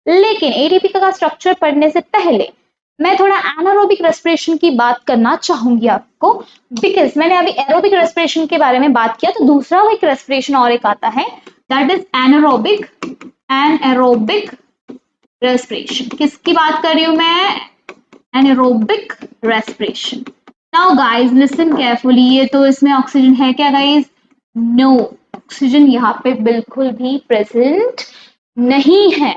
लेकिन एटीपी का स्ट्रक्चर पढ़ने से पहले मैं थोड़ा एनारोबिक रेस्पिरेशन की बात करना चाहूंगी आपको, बिकॉज मैंने अभी एरोबिक रेस्पिरेशन के बारे में बात किया, तो दूसरा एक रेस्पिरेशन और एक आता है, that is anaerobic, anaerobic respiration. किसकी बात कर रही हूं मैं, anaerobic respiration. Now guys listen carefully, ये तो इसमें ऑक्सीजन है क्या गाइस, नो, ऑक्सीजन यहाँ पे बिल्कुल भी प्रेजेंट नहीं है।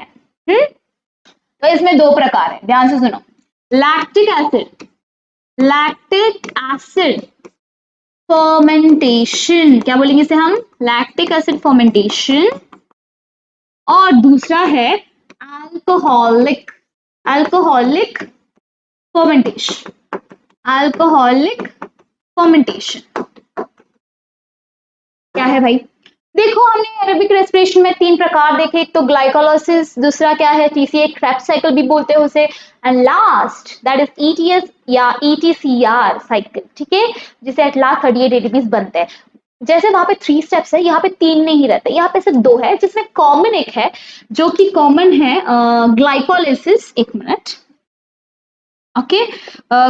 तो इसमें 2 प्रकार है, ध्यान से सुनो, lactic acid, lactic acid fermentation, क्या बोलेंगे इसे हम, लैक्टिक एसिड फर्मेंटेशन, और दूसरा है alcoholic, alcoholic fermentation, alcoholic fermentation. क्या है भाई, देखो हमने एरोबिक रेस्पिरेशन में 3 प्रकार देखे, एक तो ग्लाइकोलाइसिस, दूसरा क्या है, TCA क्रेब्स साइकिल भी बोलते हैं उसे, and last that is ETS या ETCR साइकिल, ठीक है, जिसे एट लास्ट 38 ATPs बनते हैं। जैसे वहां पे 3 स्टेप्स है, यहाँ पे 3 नहीं रहते, यहाँ पे सिर्फ 2 है, जिसमें कॉमन एक है, जो कि कॉमन है ग्लाइकोलाइसिस, एक मिनट, ओके,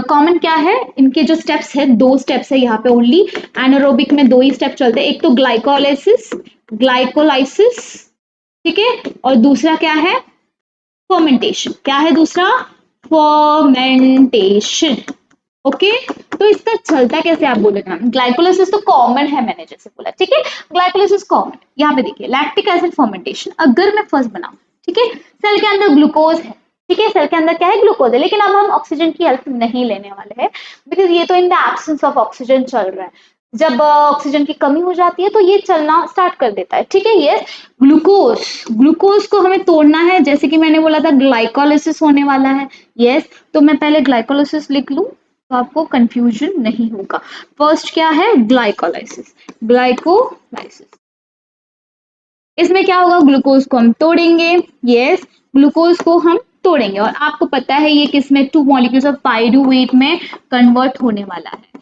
कॉमन क्या है, इनके जो स्टेप्स है, 2 स्टेप्स है यहाँ पे ओनली, एनारोबिक में 2 ही स्टेप चलते हैं, एक तो ग्लाइकोलाइसिस, ग्लाइकोलाइसिस, ठीक है, और दूसरा क्या है, फर्मेंटेशन, क्या है दूसरा, फर्मेंटेशन, ओके। तो इसका चलता कैसे आप बोलेगा, ग्लाइकोलाइसिस तो कॉमन है मैंने जैसे बोला, ठीक है, ग्लाइकोलाइसिस कॉमन, यहाँ पे देखिए लैक्टिक एसिड फर्मेंटेशन, अगर मैं फर्स्ट बनाऊं, ठीक है, सेल के अंदर ग्लूकोज है, ठीक है, सेल के अंदर क्या है, ग्लूकोज है, लेकिन अब हम ऑक्सीजन की हेल्प नहीं लेने वाले हैं, बिकॉज ये तो in the absence of oxygen चल रहा है। जब ऑक्सीजन की कमी हो जाती है तो ये चलना स्टार्ट कर देता है, ठीक है। यस, ग्लूकोज, ग्लूकोज को हमें तोड़ना है, जैसे कि मैंने बोला था ग्लाइकोलिसिस होने वाला है। यस, तो मैं पहले ग्लाइकोलिसिस लिख लूं तो आपको कंफ्यूजन नहीं होगा। फर्स्ट क्या है, ग्लाइकोलाइसिस, ग्लाइकोलाइसिस। इसमें क्या होगा, ग्लूकोज को हम तोड़ेंगे। यस, ग्लूकोज को हम तोड़ेंगे और आपको पता है ये किसमें, 2 मॉलिक्यूल्स ऑफ पाइरूवेट में कन्वर्ट होने वाला है,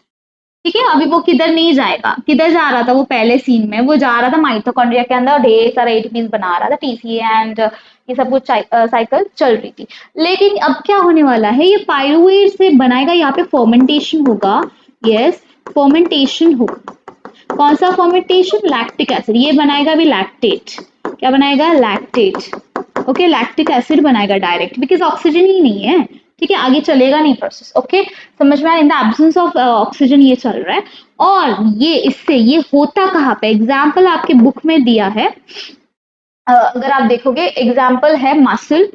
ठीक है। अभी वो किधर नहीं जाएगा, किधर जा रहा था वो पहले सीन में, वो जा रहा था माइटोकॉन्ड्रिया के अंदर, ढेर सारा एटीपीज बना रहा था, टीसीए एंड ये सब कुछ साइकिल चल रही थी। लेकिन अब क्या होने वाला है, ये पाइरूवेट से बनाएगा, यहाँ पे फर्मेंटेशन होगा। यस, फर्मेंटेशन होगा। कौन सा फर्मेंटेशन, लैक्टिक एसिड, ये बनाएगा भी लैक्टेट। क्या बनाएगा, लैक्टेट। ओके, लैक्टिक एसिड बनाएगा डायरेक्ट, बिकॉज ऑक्सीजन ही नहीं है, ठीक है, आगे चलेगा नहीं प्रोसेस। ओके, समझ में आया, in the absence of oxygen ये चल रहा है। और ये इससे ये होता कहाँ पे, एग्जाम्पल आपके बुक में दिया है, अगर आप देखोगे एग्जाम्पल है मसल,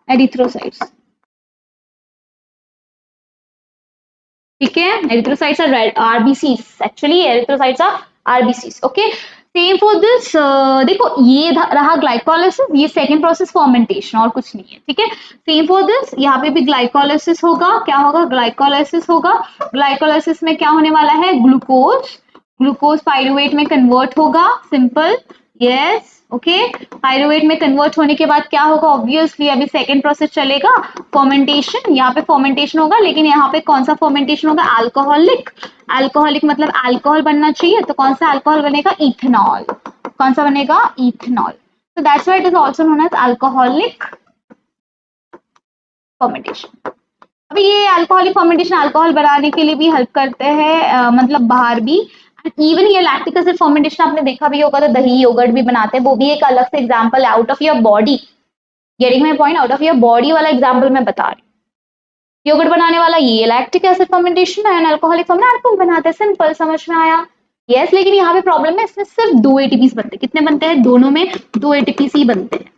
एरिथ्रोसाइट्स, ठीक है। Erythrocytes are red RBCs, actually erythrocytes are RBCs. Okay, same for this, देखो ये रहा ग्लाइकोलाइसिस, ये सेकंड प्रोसेस फर्मेंटेशन और कुछ नहीं है, ठीक है। सेम फॉर दिस, यहाँ पे भी ग्लाइकोलाइसिस होगा, क्या होगा, ग्लाइकोलाइसिस होगा। ग्लाइकोलाइसिस में क्या होने वाला है, ग्लूकोज, ग्लूकोज पाइरूवेट में कन्वर्ट होगा, सिंपल। यस, ओके, पाइरूवेट में कन्वर्ट होने के बाद क्या होगा, ऑब्वियसली अभी सेकेंड प्रोसेस चलेगा, फर्मेंटेशन। यहाँ पे फर्मेंटेशन होगा, लेकिन यहाँ पे कौन सा फर्मेंटेशन होगा, अल्कोहलिक। अल्कोहलिक मतलब अल्कोहल बनना चाहिए, तो कौन सा अल्कोहल बनेगा, इथेनॉल। कौन सा बनेगा, इथेनॉल। तो that's why it is also known as alcoholic fermentation. अभी ये अल्कोहलिक फर्मेंटेशन अल्कोहल बनाने के लिए भी हेल्प करते हैं, मतलब बाहर भी। इवन ये लैक्टिक एसिड फर्मेंटेशन आपने देखा भी होगा, तो दही योगर्ट भी बनाते हैं, वो भी एक अलग से एग्जांपल है, out of your body. Getting my point, out of your body वाला एग्जांपल मैं बता रही हूँ। योगर्ट बनाने वाला ये लैक्टिक एसिड फर्मेंटेशन है, अल्कोहलिक फर्मेंट अल्कोहल बनाते हैं, सिंपल, समझ में आया। यस, लेकिन यहाँ पे प्रॉब्लम है, इसमें सिर्फ 2 एटीपीज बनते हैं। कितने बनते हैं, दोनों में 2 एटीपीज ही बनते हैं।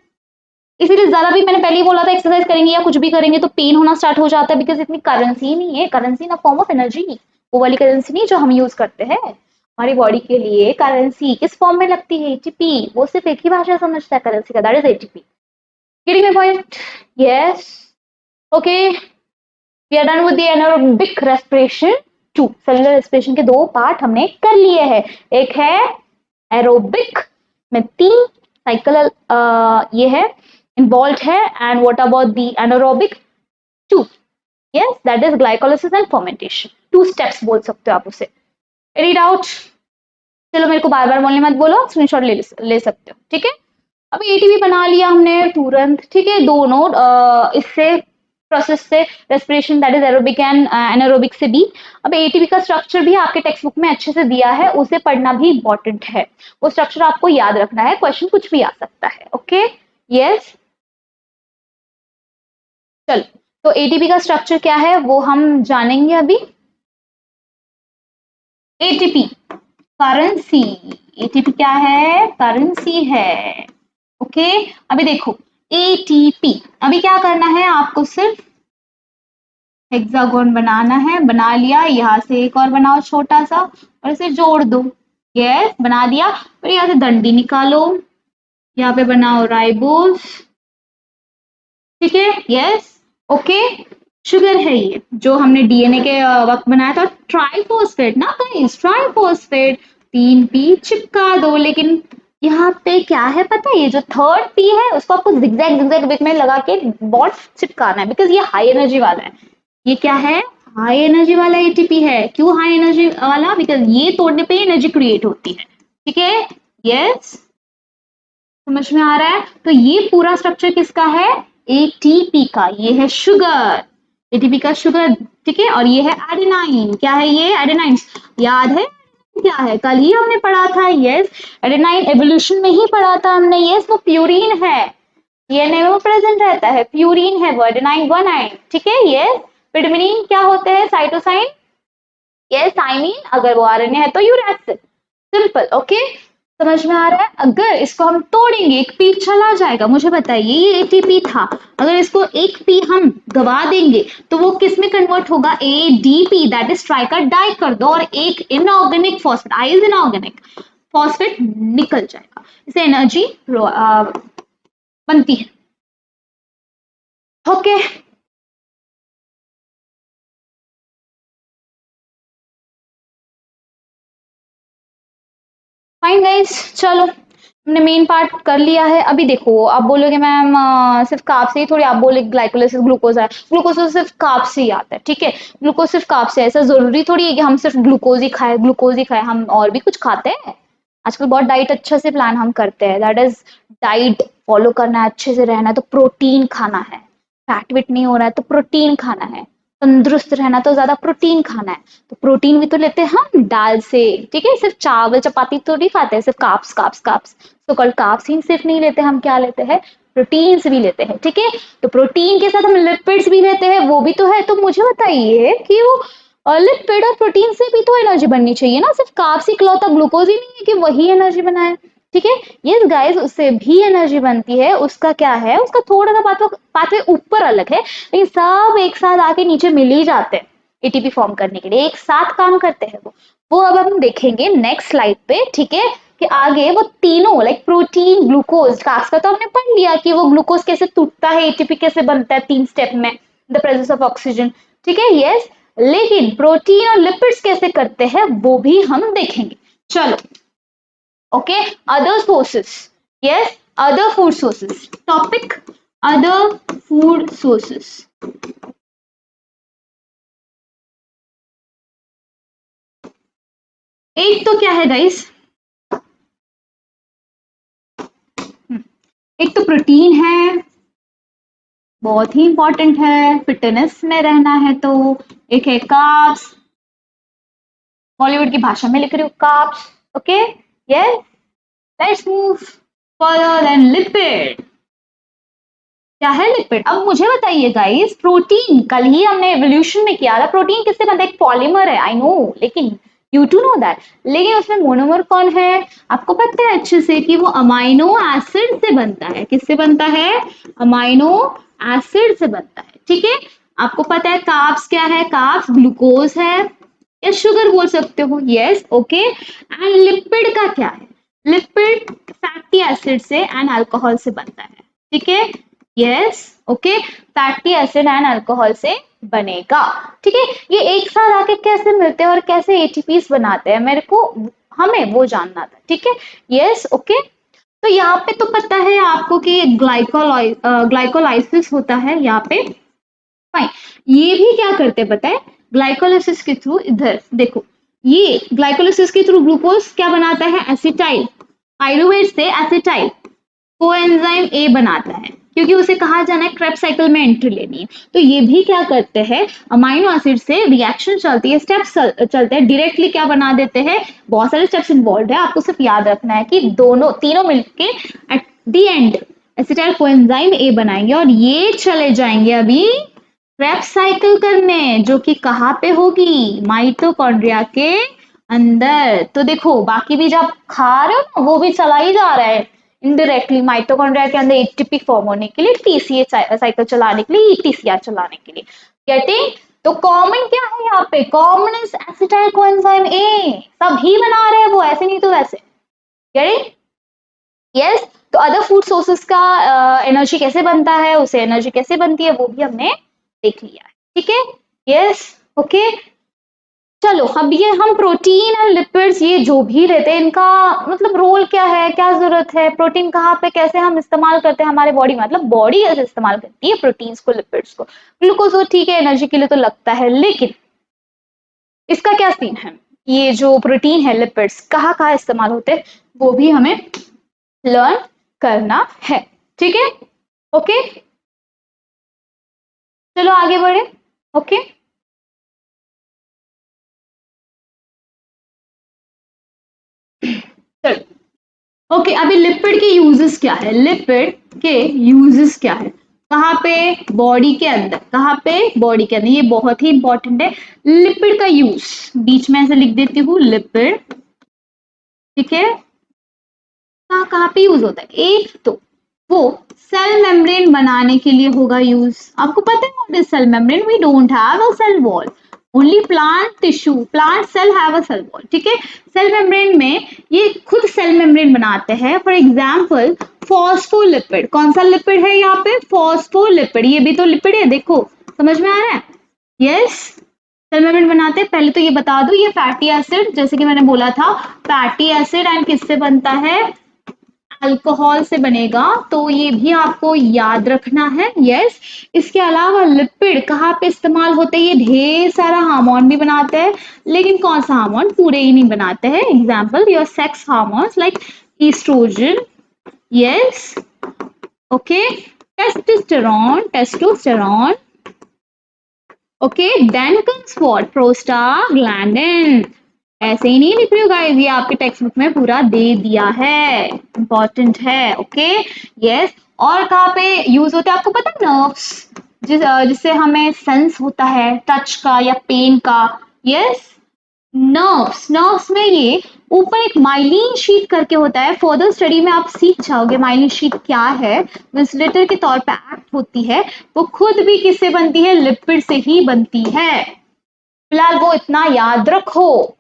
इसीलिए ज्यादा भी, मैंने पहले ही बोला था, एक्सरसाइज करेंगे या कुछ भी करेंगे तो पेन होना स्टार्ट हो जाता है, बिकॉज इतनी करेंसी ही नहीं है, currency in form of energy, वो वाली करेंसी नहीं जो हम यूज करते हैं हमारी बॉडी के लिए। करेंसी किस फॉर्म में लगती है, एटीपी, वो सिर्फ एक ही भाषा समझता है करेंसी का, that is ATP. Getting my point, yes, okay. We are done with the anaerobic respiration 2, cellular respiration के 2 पार्ट हमने कर लिए हैं। एक है एरोबिक में 3 साइकिल ये है involved है, and what about the anaerobic 2, yes, that is glycolysis and fermentation, 2 steps बोल सकते हो आप उसे। एनी डाउट, चलो मेरे को बार बार बोलने मत बोलो, स्क्रीनशॉट ले सकते हो, ठीक है। अभी एटीपी बना लिया हमने तुरंत, ठीक है, दोनों इससे प्रोसेस से, respiration that is aerobic and anaerobic से भी। अब एटीपी का स्ट्रक्चर भी आपके टेक्स्ट बुक में अच्छे से दिया है, उसे पढ़ना भी इंपॉर्टेंट है, वो स्ट्रक्चर आपको याद रखना है, क्वेश्चन कुछ भी आ सकता है। ओके, यस, चलो, तो एटीपी का स्ट्रक्चर क्या है वो हम जानेंगे अभी। एटीपी करेंसी, एटीपी क्या है, करेंसी है। ओके, अभी देखो एटीपी, अभी क्या करना है आपको, सिर्फ हेक्सागोन बनाना है, बना लिया, यहाँ से एक और बनाओ छोटा सा और इसे जोड़ दो। यस, बना दिया, फिर यहाँ से डंडी निकालो, यहाँ पे बनाओ राइबोस, ठीक है। यस, ओके, शुगर है ये जो हमने डीएनए के वक्त बनाया था, ट्राइफॉस्फेट ना गाइस, ट्राइफॉस्फेट, 3 पी चिपका दो। लेकिन यहाँ पे क्या है पता है, ये जो थर्ड पी है उसको आपको जिगजैग जिगजैग बीच में लगा के बॉन्ड चिपकाना है, बिकॉज ये हाई एनर्जी वाला है। ये क्या है, हाई एनर्जी वाला एटीपी है। क्यों हाई एनर्जी वाला, बिकॉज ये तोड़ने पे एनर्जी क्रिएट होती है, ठीक है। यस, समझ में आ रहा है, तो ये पूरा स्ट्रक्चर किसका है, एटीपी का, ये है शुगर, एटीपी का शुगर, ठीक है। और ये है एडेनाइन, क्या है ये, एडेनाइन, याद है क्या है, कल ही हमने पढ़ा था। यस, एडेनाइन एवोल्यूशन में ही पढ़ा था हमने। यस, वो प्यूरिन है, डीएनए में प्रेजेंट रहता है, प्यूरिन है वो, एडेनाइन गुआनाइन, ठीक है। यस, पिडमिनीन क्या होते हैं, साइटोसाइन, यस, थाइमिन, अगर वो आरएनए है तो यूरैसिल, सिंपल। ओके, समझ में आ रहा है? अगर इसको हम तोड़ेंगे, एक पी चला जाएगा। मुझे बताइए, ये एटीपी था, अगर इसको एक पी हम गवा देंगे तो वो किस में कन्वर्ट होगा? एडीपी, दैट इज ट्राई का डाई कर दो और एक inorganic phosphate, I is inorganic phosphate निकल जाएगा, इससे एनर्जी बनती है। ओके फाइन गाइस, चलो हमने मेन पार्ट कर लिया है। अभी देखो, आप बोलोगे मैम सिर्फ कार्ब से ही थोड़ी, आप बोले ग्लाइकोलाइसिस ग्लूकोज है, ग्लूकोज तो सिर्फ कार्ब से ही आता है, ठीक है, ग्लूकोज सिर्फ कार्ब से, ऐसा जरूरी थोड़ी है कि हम सिर्फ ग्लूकोज ही खाए, ग्लूकोज ही खाए, हम और भी कुछ खाते हैं। आजकल बहुत डाइट अच्छे से प्लान हम करते हैं, दैट इज डाइट फॉलो करना है, अच्छे से रहना है तो प्रोटीन खाना है, फैट वेट नहीं हो रहा है तो प्रोटीन खाना है, तंदुरुस्त रहना तो ज्यादा प्रोटीन खाना है, तो प्रोटीन भी तो लेते हैं हम दाल से, ठीक है, सिर्फ चावल चपाती तो नहीं खाते हैं, सिर्फ कार्ब्स कार्ब्स कार्ब्स, तो कल कार्ब्स ही सिर्फ नहीं लेते, हम क्या लेते हैं? प्रोटीन्स भी लेते हैं, ठीक है, तो प्रोटीन के साथ हम लिपिड्स भी लेते हैं, वो भी तो है। तो मुझे बताइए कि वो लिपिड और प्रोटीन से भी तो एनर्जी बननी चाहिए ना, सिर्फ कार्ब्स ही इकलौता ग्लूकोज ही नहीं है कि वही एनर्जी बनाए, ठीक है। यस गाइस, उससे भी एनर्जी बनती है, उसका क्या है, उसका थोड़ा सा पाथवे ऊपर अलग है, लेकिन सब एक साथ आके नीचे मिल ही जाते हैं एटीपी फॉर्म करने के लिए, एक साथ काम करते हैं वो अब हम देखेंगे नेक्स्ट स्लाइड पे, ठीक है, कि आगे वो तीनों लाइक प्रोटीन ग्लूकोज, कार्ब्स का तो हमने पढ़ लिया कि वो ग्लूकोज कैसे टूटता है, एटीपी कैसे बनता है 3 स्टेप में, द प्रेजेंस ऑफ ऑक्सीजन, ठीक है, यस, लेकिन प्रोटीन और लिपिड्स कैसे करते हैं वो भी हम देखेंगे। चलो, okay, other sources, yes, other food sources, topic other food sources। एक तो क्या है गाइस, एक तो प्रोटीन है, बहुत ही इंपॉर्टेंट है फिटनेस में रहना है तो, एक है कार्ब्स, बॉलीवुड की भाषा में लिख रही हूँ carbs, okay, yes, let's move further then lipid. क्या है लिपिड? अब मुझे बताइए गाइस, प्रोटीन कल ही हमने एवोल्यूशन में किया था, प्रोटीन किससे बनता है? एक पॉलीमर है, आई नो, लेकिन यू टू नो दैट, लेकिन उसमें मोनोमर कौन है? आपको पता है अच्छे से कि वो अमाइनो एसिड से बनता है, किससे बनता है? अमाइनो एसिड से बनता है, ठीक है। आपको पता है कार्ब्स क्या है? कार्ब्स ग्लूकोज है या शुगर बोल सकते हो, यस, ओके, एंड लिपिड का क्या है? लिपिड फैटी एसिड से एंड अल्कोहल से बनता है, ठीक है, yes, okay, fatty acid and alcohol से बनेगा, ठीक है। ये एक साथ आके कैसे मिलते हैं और कैसे एटीपीस बनाते हैं, मेरे को हमें वो जानना था, ठीक है, यस, ओके। तो यहाँ पे तो पता है आपको कि ग्लाइकोलाइसिस होता है यहाँ पे, फाइन। ये भी क्या करते हैं पता है? ग्लाइकोलाइसिस के थ्रू, इधर देखो, ये ग्लाइकोलाइसिस के थ्रू ग्लूकोज क्या बनाता है? एसिटाइल, पाइरुवेट से एसिटाइल कोएंजाइम ए बनाता है, क्योंकि उसे कहा जाना है क्रेब्स साइकिल में एंट्री लेनी है, तो ये भी क्या करते हैं? अमाइनो एसिड से रिएक्शन चलती है, स्टेप्स चलते हैं, डायरेक्टली क्या बना देते हैं? बहुत सारे स्टेप्स इन्वॉल्व है, आपको सिर्फ याद रखना है कि दोनों तीनों मिलके eight the and acetyl coenzyme A बनाएंगे और ये चले जाएंगे अभी क्रेब्स साइकिल करने, जो कि कहाँ पे होगी? माइटोकॉन्ड्रिया के अंदर। तो देखो, बाकी भी जब खा रहे हो ना, वो भी चला ही जा रहा है इनडायरेक्टली माइटोकॉन्ड्रिया के अंदर एटीपी फॉर्म होने के लिए, टीसीए साइकिल चलाने के लिए, टीसीआर चलाने के लिए, गेटिंग? तो कॉमन क्या है यहाँ पे? Common is acetyl coenzyme A, सब ही बना रहे हैं वो, ऐसे नहीं तो वैसे, गेटिंग, यस। तो अदर फूड सोर्सेस का एनर्जी कैसे बनता है, उसे एनर्जी कैसे बनती है वो भी हमने देख लिया है, ठीक है, यस, ओके। चलो, अब ये हम प्रोटीन और लिपिड्स ये जो भी लेते हैं, इनका मतलब रोल क्या है, क्या जरूरत है, प्रोटीन कहाँ पे कैसे हम इस्तेमाल करते हैं हमारे बॉडी में, मतलब बॉडी कैसे इस्तेमाल करती है प्रोटीन्स को, लिपिड्स को, ग्लूकोज तो ठीक है एनर्जी के लिए तो लगता है, लेकिन इसका क्या सीन है? ये जो प्रोटीन है, लिपिड्स कहाँ कहाँ इस्तेमाल होते हैं वो भी हमें लर्न करना है, ठीक है, ओके, चलो आगे बढ़े, ओके। चलो, ओके, अभी लिपिड के यूजेस क्या है? लिपिड के यूजेस क्या है? कहाँ पे? बॉडी के अंदर, कहाँ पे? बॉडी के अंदर, ये बहुत ही इंपॉर्टेंट है। लिपिड का यूज बीच में ऐसे लिख देती हूँ, लिपिड, ठीक है, कहाँ पे यूज होता है? एक तो वो सेल मेम्ब्रेन बनाने के लिए होगा यूज। आपको पता है what is cell membrane? We don't have a cell wall, only plant tissue, plant cell have a cell wall, ठीक है। सेल मेम्ब्रेन में ये खुद सेल मेम्ब्रेन बनाते हैं। फॉर एग्जांपल फॉस्फोलिपिड, कौन सा लिपिड है यहाँ पे? फॉस्फोलिपिड, ये भी तो लिपिड है, देखो समझ में आ रहा है? यस, सेल मेम्ब्रेन बनाते हैं। पहले तो ये बता दो, ये फैटी एसिड, जैसे कि मैंने बोला था, फैटी एसिड एंड किससे बनता है? अल्कोहल से बनेगा, तो ये भी आपको याद रखना है। यस, इसके अलावा लिपिड कहाँ पे इस्तेमाल होते हैं? ये ढेर सारा हार्मोन भी बनाते हैं, लेकिन कौन सा हार्मोन? पूरे ही नहीं बनाते हैं। Example your sex hormones like oestrogen, yes, okay, testosterone, testosterone, okay, then comes what? Prostaglandin. ऐसे ही नहीं लिख रही हो गाइस, ये आपके टेक्स्ट बुक में पूरा दे दिया है, इंपॉर्टेंट है, ओके। यस, और कहाँ पे यूज होते हैं आपको पता है? नर्व्स, जिससे हमें सेंस होता है टच का या पेन का। यस, नर्व्स, नर्व्स में ये ऊपर एक माइलिन शीट करके होता है। फर्दर स्टडी में आप सीख जाओगे माइलिन शीट क्या है। इंसुलेटर के तौर पे एक्ट होती है, वो खुद भी किससे बनती है? लिपिड से ही बनती है। फिलहाल वो इतना याद रखो।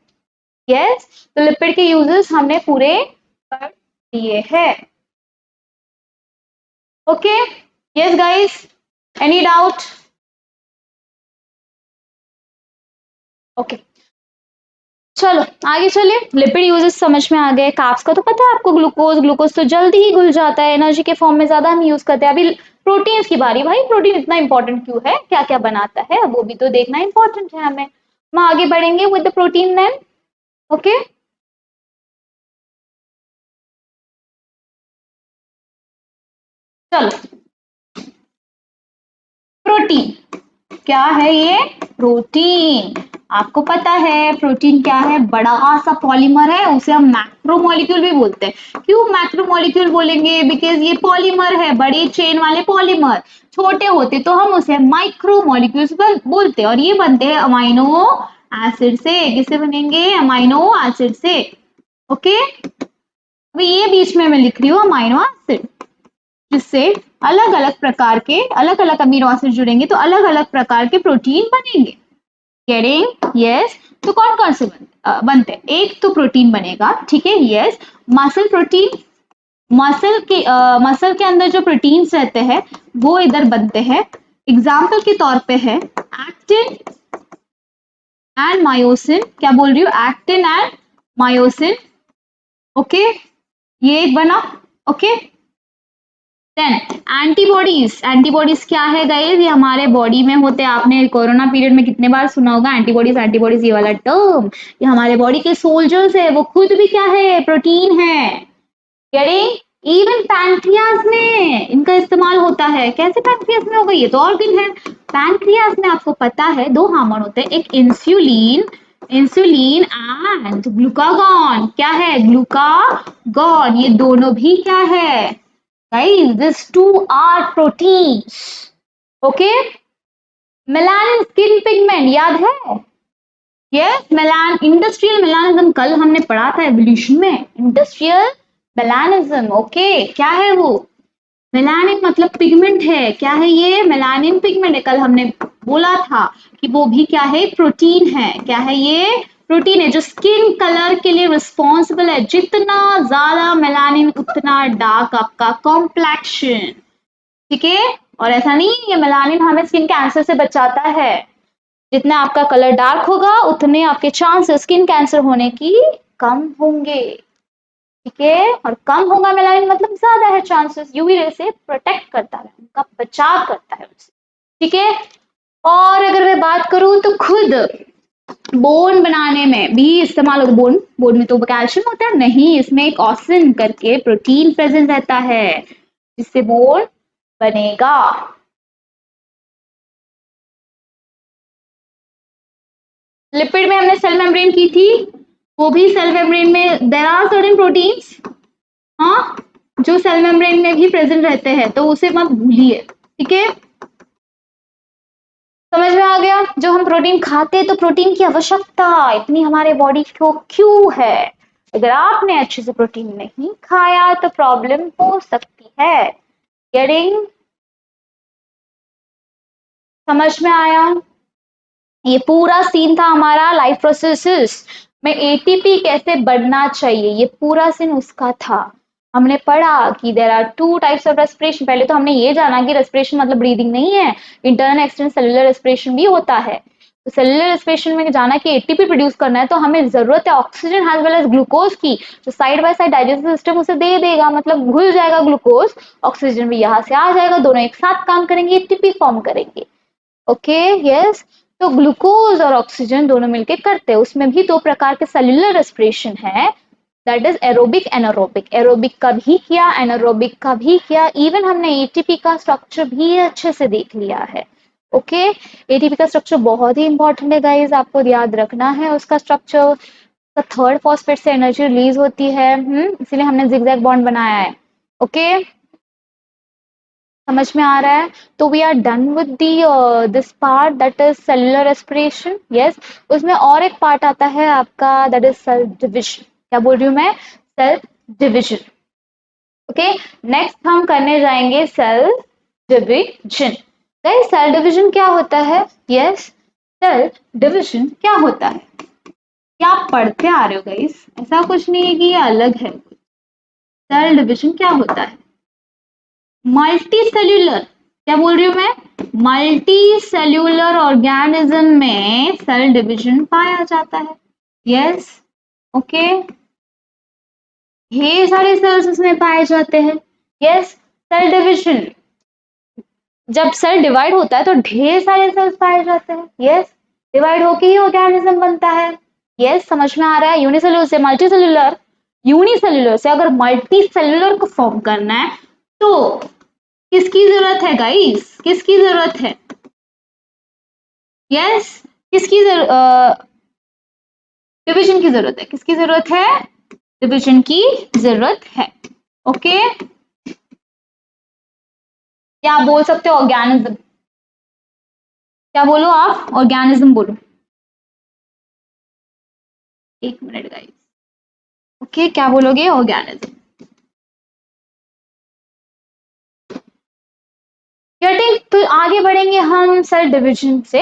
यस, तो लिपिड के यूजेस हमने पूरे कर दिए हैं। Okay, yes guys, any doubt? Okay, चलो आगे चलिए। लिपिड यूजेस समझ में आ गए। कार्ब्स का तो पता है आपको, ग्लूकोज, ग्लूकोज तो जल्दी ही घुल जाता है, एनर्जी के फॉर्म में ज्यादा हम यूज करते हैं। अभी प्रोटीन्स की बारी। भाई प्रोटीन इतना इंपॉर्टेंट क्यों है? क्या क्या बनाता है वो भी तो देखना इंपॉर्टेंट है हमें। हम आगे बढ़ेंगे with the protein then. Okay, चलो प्रोटीन क्या है? ये प्रोटीन, आपको पता है प्रोटीन क्या है? बड़ा सा पॉलीमर है, उसे हम मैक्रोमोलिक्यूल भी बोलते हैं। क्यों मैक्रोमोलिक्यूल बोलेंगे? बिकॉज ये पॉलीमर है, बड़ी चेन वाले पॉलीमर। छोटे होते तो हम उसे माइक्रोमोलिक्यूल्स बोलते हैं, और ये बनते हैं अमाइनो एसिड से। किससे बनेंगे? अमाइनो एसिड से। ओके, अभी ये बीच में मैं लिख रही हूँ अमाइनो एसिड, जिससे अलग अलग प्रकार के, अलग अलग अमीनो एसिड जुड़ेंगे तो अलग अलग प्रकार के प्रोटीन बनेंगे। गेटिंग? यस, तो कौन कौन से बनते हैं? एक तो प्रोटीन बनेगा, ठीक है, यस, मसल प्रोटीन। मसल के अंदर जो प्रोटीन्स रहते हैं वो इधर बनते हैं। एग्जाम्पल के तौर पे है एक्टिन एंड मायोसिन। क्या बोल रही हूँ? एक्टिन एंड मायोसिन, ओके, ये एक बना, ओके। देन एंटीबॉडीज, एंटीबॉडीज क्या है गाइस? ये हमारे बॉडी में होते हैं। आपने कोरोना पीरियड में कितने बार सुना होगा एंटीबॉडीज, एंटीबॉडीज ये वाला टर्म। ये हमारे बॉडी के सोल्जर्स है, वो खुद भी क्या है? प्रोटीन है। गेटिंग? इवन पैंक्रियाज में इनका इस्तेमाल होता है। कैसे पैंक्रियाज में होगा? ये तो ऑर्गन है। पैंक्रियाज में आपको पता है दो हार्मोन होते हैं, एक इंसुलिन, इंसुलिन एंड ग्लूकागॉन। क्या है? ग्लूकागॉन। ये दोनों भी क्या है guys? These two are proteins. Okay? Melanin skin pigment याद है? यस, मेलान इंडस्ट्रियल मेलानिज्म कल हमने पढ़ा था एवोल्यूशन में। इंडस्ट्रियल मेलानिज्म, ओके, क्या है वो? मेलानिन मतलब पिगमेंट है। क्या है ये? मेलानिन पिगमेंट है। कल हमने बोला था कि वो भी क्या है? प्रोटीन है। क्या है ये? प्रोटीन है, जो स्किन कलर के लिए रिस्पॉन्सिबल है। जितना ज्यादा मेलानिन उतना डार्क आपका कॉम्प्लेक्शन, ठीक है। और ऐसा नहीं, ये मेलानिन हमें स्किन कैंसर से बचाता है। जितना आपका कलर डार्क होगा उतने आपके चांसेस स्किन कैंसर होने की कम होंगे, ठीक है। और कम होगा मेलानिन मतलब ज्यादा है चांसेस। यूवी रे से प्रोटेक्ट करता है, उनका बचाव करता है उससे, ठीक है। और अगर मैं बात करूं तो खुद बोन बनाने में भी इस्तेमाल होता है। बोन, बोन में तो कैल्शियम होता है नहीं, इसमें एक ऑसिन करके प्रोटीन प्रेजेंट रहता है, जिससे बोन बनेगा। लिपिड में हमने सेल मेम्ब्रेन की थी, वो भी सेल मेम्ब्रेन में देयर आर सर्टेन प्रोटीन्स, हाँ, जो सेल मेम्ब्रेन में भी प्रेजेंट रहते हैं, तो उसे मत भूलिए, ठीक है। समझ में आ गया? जो हम प्रोटीन खाते हैं तो प्रोटीन की आवश्यकता इतनी हमारे बॉडी को क्यों है? अगर आपने अच्छे से प्रोटीन नहीं खाया तो प्रॉब्लम हो सकती है। गेटिंग समझ में आया? ये पूरा सीन था हमारा लाइफ प्रोसेसेस में एटीपी कैसे बढ़ना चाहिए, ये पूरा सीन उसका था। हमने पढ़ा कि there are two types of respiration. पहले तो हमने ये जाना कि रेस्पिरेशन मतलब ब्रीदिंग नहीं है, इंटरनल एक्सटर्नल सेलुलर रेस्पिरेशन भी होता है। तो सेलुलर रेस्पिरेशन में जाना कि एटीपी प्रोड्यूस करना है तो हमें जरूरत है oxygen as well as glucose की, जो side by side digestive system उसे दे देगा, मतलब घुल जाएगा ग्लूकोज, ऑक्सीजन भी यहाँ से आ जाएगा, दोनों एक साथ काम करेंगे, एटीपी फॉर्म करेंगे। Okay yes. तो ग्लूकोज और ऑक्सीजन दोनों मिलके करते हैं। उसमें भी दो प्रकार के सेल्यूलर रेस्पिरेशन है, that is aerobic anaerobic. Aerobic का भी किया, एनारोबिक का भी किया। इवन हमने एटीपी का स्ट्रक्चर भी अच्छे से देख लिया है। ओके एटीपी का स्ट्रक्चर बहुत ही इंपॉर्टेंट है गाइज, आपको याद रखना है उसका स्ट्रक्चर। थर्ड फॉस्फेट से एनर्जी रिलीज होती है, इसीलिए हमने जिगजैग बॉन्ड बनाया है। ओके समझ में आ रहा है? तो we are done with the this part that is cellular respiration. Yes, उसमें और एक पार्ट आता है आपका दैट इज सेल डिविजन। क्या बोल रही हूँ मैं? Cell division. ओके नेक्स्ट हम करने जाएंगे cell division. Guys cell division क्या होता है? यस सेल डिविजन क्या होता है? क्या आप पढ़ते आ रहे हो गाइस? ऐसा कुछ नहीं है कि ये अलग है। सेल डिविजन क्या होता है? मल्टी सेल्यूलर, क्या बोल रही हूँ मैं? मल्टी सेल्यूलर ऑर्गेनिज्म में सेल डिवीजन पाया जाता है। यस ओके ढेर सारे सेल्स उसमें पाए जाते हैं। यस सेल डिवीजन, जब सेल डिवाइड होता है तो ढेर सारे सेल्स पाए जाते हैं। यस डिवाइड होके ही ऑर्गेनिज्म बनता है। यस समझ में आ रहा है? यूनिसेल्यूलर से मल्टी सेल्यूलर, यूनिसेल्यूलर से अगर मल्टी सेल्यूलर को फॉर्म करना है तो किसकी जरूरत है गाइस? किसकी जरूरत है? यस किसकी डिवीजन की जरूरत है। किसकी जरूरत है? डिवीजन की जरूरत है। ओके क्या आप बोल सकते हो? ऑर्गेनिज्म। क्या बोलो आप? ऑर्गेनिज्म बोलो। एक मिनट गाइस। ओके क्या बोलोगे? ऑर्गेनिज्म। गेटिंग तो आगे बढ़ेंगे हम सेल डिवीजन से।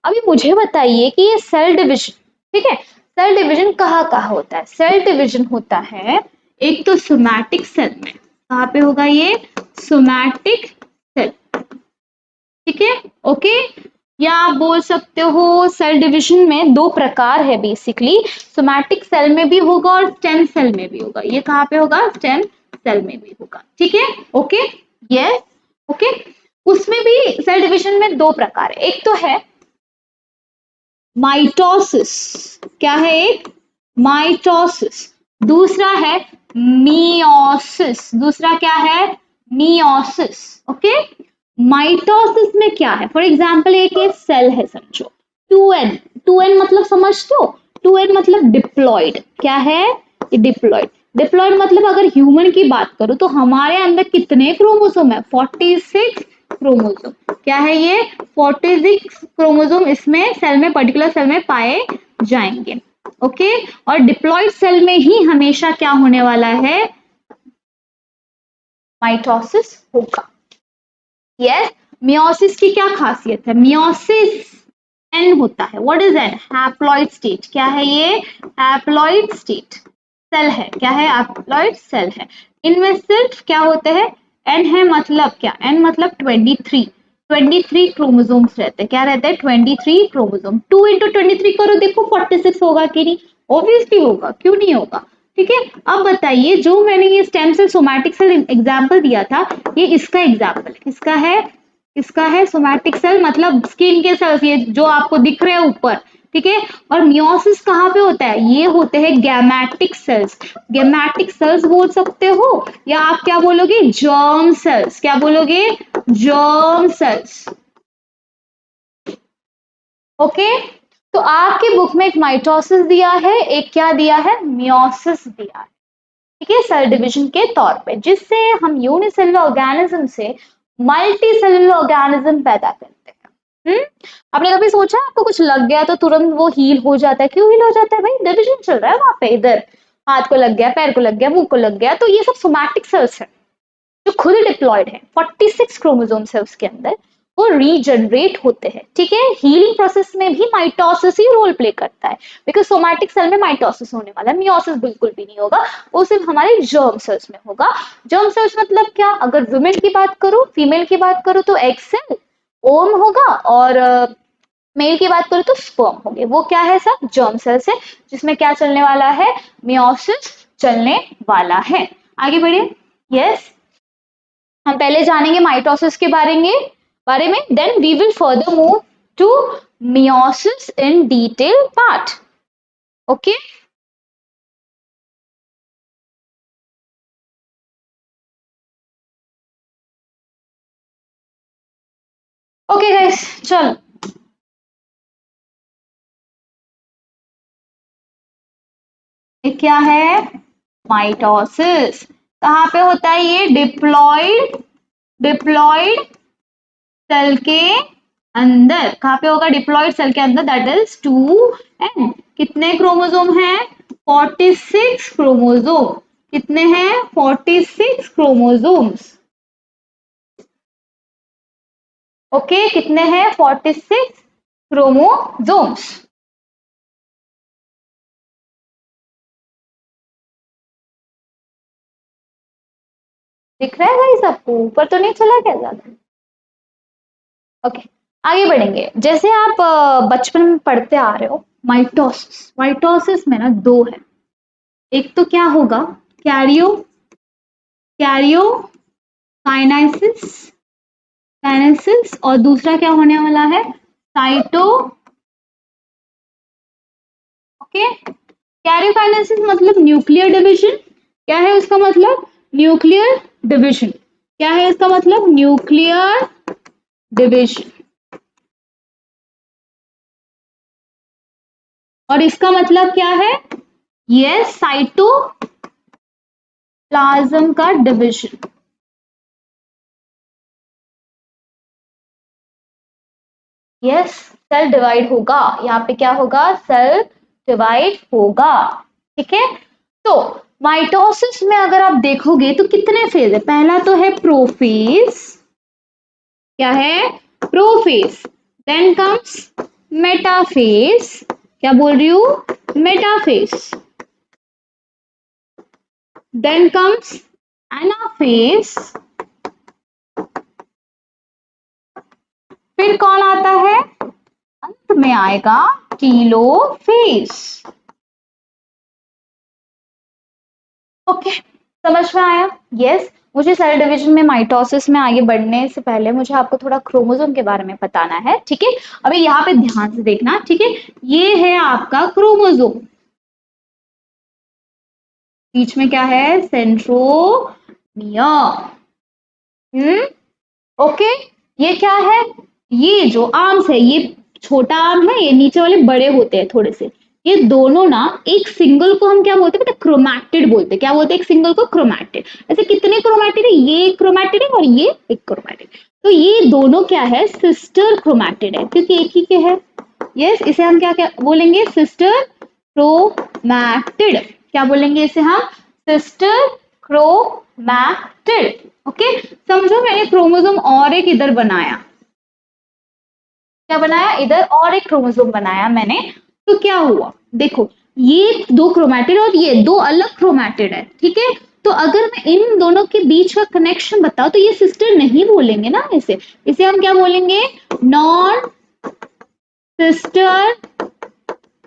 अभी मुझे बताइए कि ये सेल डिवीजन, ठीक है, सेल डिवीजन कहाँ कहाँ होता है? सेल डिवीजन होता है एक तो सोमैटिक सेल में। कहाँ पे होगा ये? Somatic cell. ठीक है ओके। या आप बोल सकते हो सेल डिवीजन में दो प्रकार है बेसिकली, सोमैटिक सेल में भी होगा और स्टेम सेल में भी होगा। ये कहाँ पे होगा? स्टेम सेल में भी होगा। ठीक है ओके यस ओके। उसमें भी सेल डिवीजन में दो प्रकार है, एक तो है माइटोसिस। क्या है? एक माइटोसिस, दूसरा है मियोसिस। दूसरा क्या है? मियोसिस। ओके माइटोसिस में क्या है? फॉर एग्जाम्पल एक ये सेल है समझो, 2n। 2n मतलब समझते हो? 2n मतलब डिप्लॉइड। क्या है? डिप्लॉइड। डिप्लॉइड मतलब अगर ह्यूमन की बात करूं तो हमारे अंदर कितने क्रोमोसोम है? 46 क्रोमोसोम। क्या है ये? 46 क्रोमोसोम इसमें सेल में, पर्टिकुलर सेल में पाए जाएंगे। ओके और डिप्लॉइड सेल में ही हमेशा क्या होने वाला है? माइटोसिस होगा। यस मियोसिस की क्या खासियत है? मियोसिस एन होता है। What is an? Haploid state. क्या है ये? हैप्लॉइड स्टेट सेल है। क्या है? हैप्लॉइड सेल है। इनमें सिर्फ क्या होते हैं? एन है मतलब क्या? एन मतलब 23। 23 क्रोमोसोम्स रहते हैं। क्या रहते हैं? 23 क्रोमोसोम। 2 इंटू 23 करो, देखो 46 होगा कि नहीं? ऑब्वियसली होगा, क्यों नहीं होगा? ठीक है अब बताइए, जो मैंने ये stem cell somatic cell example दिया था, ये इसका एग्जाम्पल किसका है? इसका है सोमैटिक सेल, मतलब स्किन के सेल्स, ये जो आपको दिख रहे हैं ऊपर। ठीक है और मियोसिस कहाँ पे होता है? ये होते हैं गैमेटिक सेल्स। गैमेटिक सेल्स बोल सकते हो या आप क्या बोलोगे? Germ cells. क्या बोलोगे? Germ cells. ओके तो आपकी बुक में एक माइटोसिस दिया है, एक क्या दिया है? मियोसिस दिया है। ठीक है सेल डिवीजन के तौर पे, जिससे हम यूनिसेलुलर ऑर्गेनिज्म से मल्टी सेलुलर ऑर्गेनिज्म पैदा करते हैं। आपने कभी सोचा आपको कुछ लग गया तो तुरंत वो हील हो जाता है? क्यों हील हो जाता है भाई? डिवीजन चल रहा है वहां पे इधर। हाथ को लग गया, पैर को लग गया, मुंह को लग गया, तो ये सब सोमैटिक सेल्स है जो खुद डिप्लॉयड है। 46 क्रोमोसोम्स है उसके अंदर, वो रीजनरेट होते हैं। ठीक है, हीलिंग प्रोसेस में भी माइटोसिस ही रोल प्ले करता है, बिकॉज सोमैटिक सेल में माइटोसिस होने वाला है, मियोसिस बिल्कुल भी नहीं होगा, वो सिर्फ हमारे जर्म सेल्स में होगा। जर्म सेल्स मतलब क्या, अगर वुमेन की बात करूं, फीमेल की बात करूं तो एग सेल, ओम होगा, और मेल की बात करूं तो स्पर्म हो गए। वो क्या है सब, जर्म सेल्स है, जिसमें क्या चलने वाला है, मियोसिस चलने वाला है। आगे बढ़िए। यस, हम पहले जानेंगे माइटोसिस के बारे में, then we will further move to meiosis in detail part. Okay, okay guys, चलो ये क्या है, माइटोसिस। कहाँ पे होता है ये, डिप्लॉइड सेल के अंदर। कहाँ पे होगा, डिप्लॉइड सेल के अंदर, दैट इज 2n। कितने क्रोमोसोम हैं, 46 क्रोमोसोम। कितने हैं, 46 क्रोमोसोम्स। ओके, कितने हैं, 46 क्रोमोसोम्स। दिख रहा है भाई सबको, ऊपर तो नहीं चला क्या ज्यादा। ओके, आगे बढ़ेंगे। जैसे आप बचपन में पढ़ते आ रहे हो, माइटोसिस, माइटोसिस में ना दो है। एक तो क्या होगा, कैरियो कैरियोकाइनेसिस, काइनेसिस, और दूसरा क्या होने वाला है, साइटो। ओके, कैरियोकाइनेसिस मतलब न्यूक्लियर डिवीजन। क्या है उसका मतलब, न्यूक्लियर डिवीजन। क्या है इसका मतलब, न्यूक्लियर डिवीजन। और इसका मतलब क्या है, ये साइटोप्लाज्म का डिवीजन। यस, सेल डिवाइड होगा, यहाँ पे क्या होगा, सेल डिवाइड होगा। ठीक है, तो माइटोसिस में अगर आप देखोगे तो कितने फेज है, पहला तो है प्रोफेज। क्या है, प्रोफेज। Then comes metaphase. क्या बोल रही हूं, मेटाफेज। Then comes anaphase. फिर कौन आता है, अंत में आएगा टीलोफेज। ओके, समझ में आया। यस, मुझे सेल डिवीजन में, माइटोसिस में आगे बढ़ने से पहले मुझे आपको थोड़ा क्रोमोसोम के बारे में बताना है। ठीक है, अभी यहाँ पे ध्यान से देखना। ठीक है, ये है आपका क्रोमोसोम, बीच में क्या है, सेंट्रोमियर। ओके, ये क्या है, ये जो आर्म्स है, ये छोटा आर्म है, ये नीचे वाले बड़े होते हैं थोड़े से। ये दोनों ना, एक सिंगल को हम क्या बोलते हैं बेटा, क्रोमैटिड बोलते हैं। क्या बोलते हैं, एक सिंगल को क्रोमैटिड। ऐसे कितने क्रोमैटिड है, ये एक क्रोमैटिड है और ये एक क्रोमैटिड। तो ये दोनों क्या है, सिस्टर क्रोमैटिड है, क्योंकि एक ही के है। यस, इसे हम क्या क्या बोलेंगे, सिस्टर क्रोमैटिड। क्या बोलेंगे इसे हम, सिस्टर क्रोमैटिड। ओके, समझो मैंने क्रोमोसोम और एक इधर बनाया। क्या बनाया, इधर और एक क्रोमोसोम बनाया मैंने। तो क्या हुआ, देखो, ये दो क्रोमैटिड और ये दो अलग क्रोमैटिड है। ठीक है, तो अगर मैं इन दोनों के बीच का कनेक्शन बताऊं तो ये सिस्टर नहीं बोलेंगे ना, इसे हम क्या बोलेंगे, नॉन सिस्टर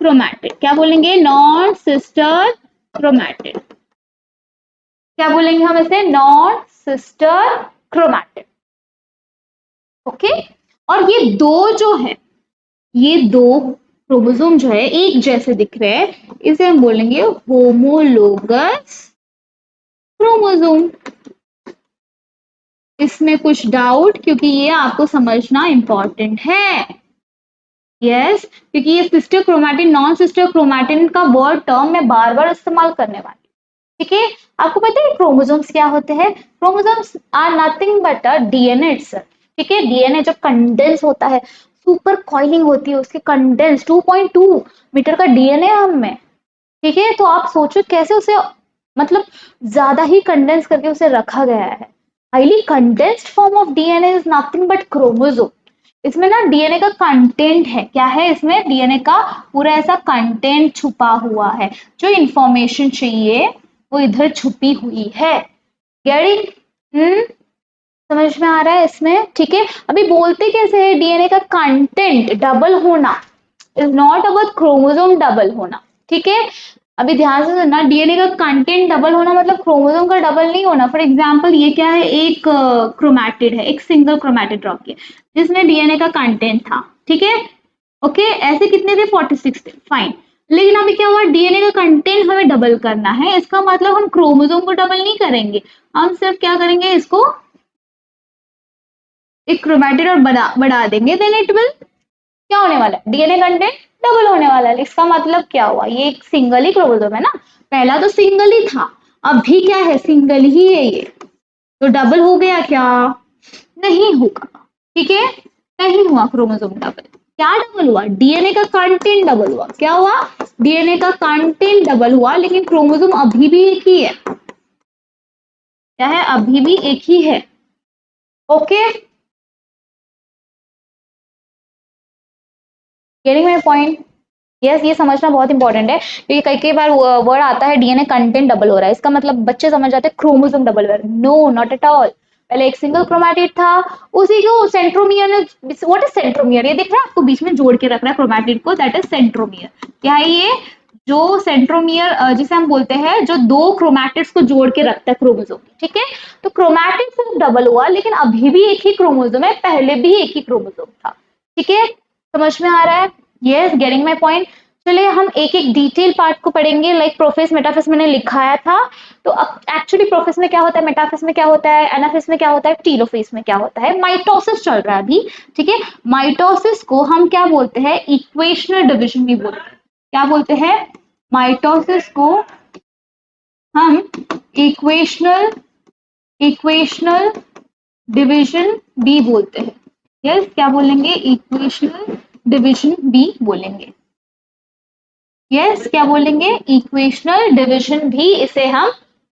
क्रोमैटिड। क्या बोलेंगे, नॉन सिस्टर क्रोमैटिड। क्या बोलेंगे हम इसे, नॉन सिस्टर क्रोमैटिड। ओके, और ये दो जो है, ये दो क्रोमोसोम जो है एक जैसे दिख रहे हैं, इसे हम बोलेंगे होमोलोगस क्रोमोसोम। इसमें कुछ डाउट, क्योंकि ये आपको समझना इंपॉर्टेंट है। यस, क्योंकि ये sister chromatin, non sister chromatin का वर्ड टर्म मैं बार बार इस्तेमाल करने वाली। ठीक है, आपको पता है क्रोमोसोम्स क्या होते हैं, chromosomes are nothing but a DNA itself. ठीक है, डीएनए जब कंडेंस होता है, सुपर कॉइलिंग होती है उसकी, कंडेंस 2.2 मीटर का डीएनए हम में। ठीक है, तो आप सोचो कैसे उसे मतलब ज्यादा ही कंडेंस करके उसे रखा गया है। Highly condensed form of DNA is nothing but chromosome. इसमें ना डीएनए का कंटेंट है, क्या है इसमें, डीएनए का पूरा ऐसा कंटेंट छुपा हुआ है, जो इंफॉर्मेशन चाहिए वो इधर छुपी हुई है। गेटिंग? समझ में आ रहा है इसमें? ठीक है, अभी बोलते कैसे है, डीएनए का कंटेंट डबल होना is not about chromosome double होना। ठीक है, अभी ध्यान से सुनना, डीएनए का कंटेंट डबल होना मतलब क्रोमोसोम का डबल नहीं होना। फॉर एग्जांपल ये क्या है, एक क्रोमैटिड है, एक सिंगल क्रोमैटिड ड्रॉप किया जिसमें डीएनए का कंटेंट था। ठीक है, ओके, ऐसे कितने थे, 46 थे, फाइन। लेकिन अभी क्या हुआ, डीएनए का कंटेंट हमें डबल करना है, इसका मतलब हम क्रोमोसोम को डबल नहीं करेंगे, हम सिर्फ क्या करेंगे, इसको एक क्रोमैटिड और बढ़ा देंगे, देन इट विल क्या होने वाला है, डीएनए कंटेंट डबल होने वाला है। इसका मतलब क्या हुआ, ये एक सिंगल ही क्रोमोसोम है ना, पहला तो सिंगल ही था, अब भी क्या है, सिंगल ही है ये, तो डबल हो गया क्या, नहीं होगा। ठीक है, नहीं हुआ क्रोमोसोम डबल। क्या डबल हुआ, डीएनए का कंटेंट डबल हुआ। क्या हुआ, डीएनए का कंटेंट डबल हुआ, लेकिन क्रोमोसोम अभी भी एक ही है। क्या है, अभी भी एक ही है। Okay, getting my point? Yes, ये समझना बहुत इंपॉर्टेंट है, क्योंकि कई कई बार वर्ड आता है डीएनए कंटेंट डबल हो रहा है, इसका मतलब बच्चे समझ जाते हैं क्रोमोसोम डबल हो रहा है। No, not at all. पहले एक सिंगल क्रोमैटिड था, उसी को सेंट्रोमियर ने, व्हाट इज सेंट्रोमियर, ये देख रहे हैं आपको बीच में जोड़ के रख रहा है क्रोमैटिड को, दैट इज सेंट्रोमियर। क्या है ये, जो सेंट्रोमियर जिसे हम बोलते हैं, जो दो क्रोमैटिड्स को जोड़ के रखता है क्रोमोसोम। ठीक है, तो क्रोमैटिड सिर्फ डबल हुआ, लेकिन अभी भी एक ही क्रोमोसोम है, पहले भी एक ही क्रोमोसोम था। ठीक है, समझ में आ रहा है? Yes, getting my point? चलिए हम एक एक डिटेल पार्ट को पढ़ेंगे, लाइक प्रोफेस मेटाफेस मैंने लिखाया था, तो एक्चुअली प्रोफेस में क्या होता है, मेटाफेस में क्या होता है, एनाफेस में क्या होता है, टीलोफेस में क्या होता है, माइटोसिस चल रहा है अभी। ठीक है, माइटोसिस को हम क्या बोलते हैं, इक्वेशनल डिविजन भी बोलते हैं। क्या बोलते हैं, माइटोसिस को हम इक्वेशनल इक्वेशनल डिविजन बी बोलते हैं। यस, क्या बोलेंगे, इक्वेशनल डिविजन बी बोलेंगे। यस, क्या बोलेंगे, इक्वेशनल डिविजन भी इसे हम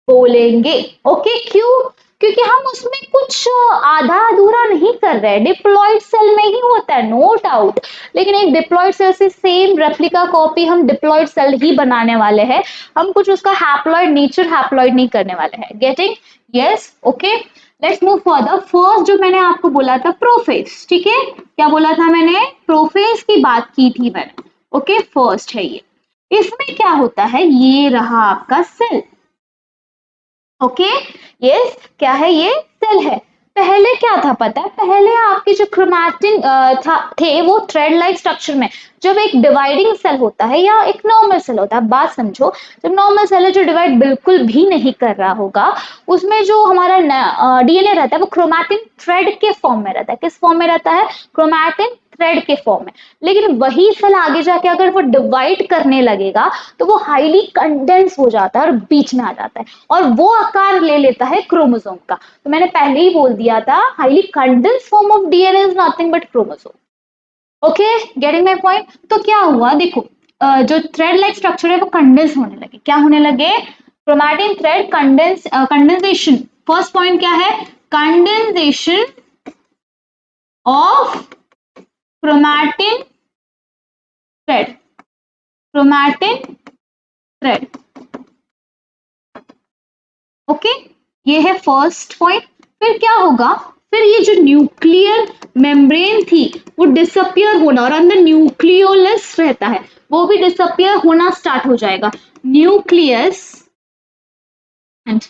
बोलेंगे। ओके, क्यों, क्योंकि हम उसमें कुछ आधा अधूरा नहीं कर रहे हैं, डिप्लॉइड सेल में ही होता है, नो डाउट, लेकिन एक डिप्लॉइड सेल से सेम रेप्लिका कॉपी हम डिप्लॉइड सेल ही बनाने वाले हैं, हम कुछ उसका हैप्लॉइड नेचर हैप्लॉइड नहीं करने वाले हैं। Getting? Yes, okay, let's move further. First जो मैंने आपको बोला था प्रोफेस, ठीक है, क्या बोला था मैंने, प्रोफेस की बात की थी मैंने। ओके, फर्स्ट है ये, इसमें क्या होता है, ये रहा आपका सेल। ओके, यस, क्या है, ये सेल है। पहले क्या था पता है, पहले आपके जो क्रोमैटिन थे वो थ्रेड लाइक स्ट्रक्चर में, जब एक डिवाइडिंग सेल होता है या एक नॉर्मल सेल होता है, बात समझो, जब नॉर्मल सेल है जो डिवाइड बिल्कुल भी नहीं कर रहा होगा, उसमें जो हमारा डीएनए रहता है वो क्रोमैटिन थ्रेड के फॉर्म में रहता है। किस फॉर्म में रहता है, क्रोमैटिन थ्रेड के फॉर्म में। लेकिन वही सेल आगे जाके अगर वो डिवाइड करने लगेगा तो वो हाईली कंडेंस हो जाता है और बीच में आ जाता है, और वो आकार ले लेता है क्रोमोसोम का। तो मैंने पहले ही बोल दिया था, highly condense form of DNA is nothing but chromosome. Okay, getting my point? तो क्या हुआ देखो, जो थ्रेड लाइक स्ट्रक्चर है वो कंडेंस होने लगे। क्या होने लगे, chromatin thread condensation. First point क्या है, condensation of chromatin thread, chromatin thread. Okay, ये है फर्स्ट पॉइंट। फिर क्या होगा, फिर ये जो न्यूक्लियर मेम्ब्रेन थी वो डिसअपियर होना, और अंदर न्यूक्लियोलस रहता है वो भी डिसअपियर होना स्टार्ट हो जाएगा। न्यूक्लियस एंड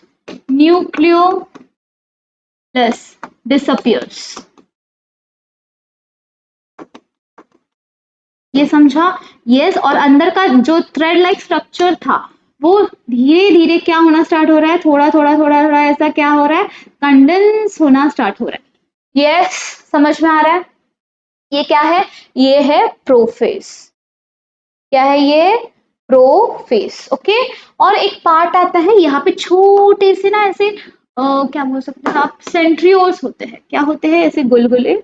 न्यूक्लियोलस डिसअपियर्स, ये समझा? यस, और अंदर का जो थ्रेड लाइक स्ट्रक्चर था वो धीरे धीरे क्या होना स्टार्ट हो रहा है, थोड़ा थोड़ा थोड़ा थोड़ा ऐसा क्या हो रहा है, कंडेंस होना स्टार्ट हो रहा है। यस, समझ में आ रहा है? ये क्या है, ये है प्रोफेस। क्या है ये, प्रोफेस। ओके, और एक पार्ट आता है यहाँ पे छोटे से ना ऐसे क्या बोल सकते हैं आप, सेंट्रियोल्स होते हैं। क्या होते हैं, ऐसे गुलगुले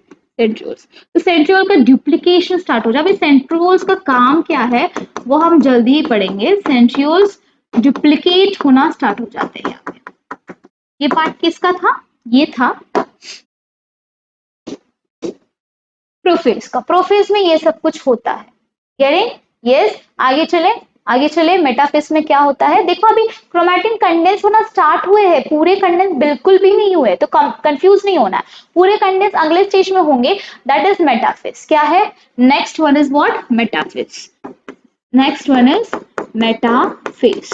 सेंट्रियोल्स। तो सेंट्रियोल का डुप्लीकेशन स्टार्ट हो जाए। अभी सेंट्रियोल्स का काम क्या है वो हम जल्दी ही पढ़ेंगे। सेंट्रियोल्स डुप्लीकेट होना स्टार्ट हो जाते हैं यहाँ पे। ये पार्ट किसका था? ये था प्रोफेज का। प्रोफेज में ये सब कुछ होता है। गेटिंग? यस। आगे चले, आगे चले। मेटाफेज में क्या होता है? देखो अभी क्रोमैटिन कंडेंस होना स्टार्ट हुए हैं, पूरे कंडेंस बिल्कुल भी नहीं हुए, तो कंफ्यूज नहीं होना है। पूरे कंडेंस अगले स्टेज में होंगे, दैट इज मेटाफेज। क्या है? Next one is what? Metaphase. Next one is metaphase.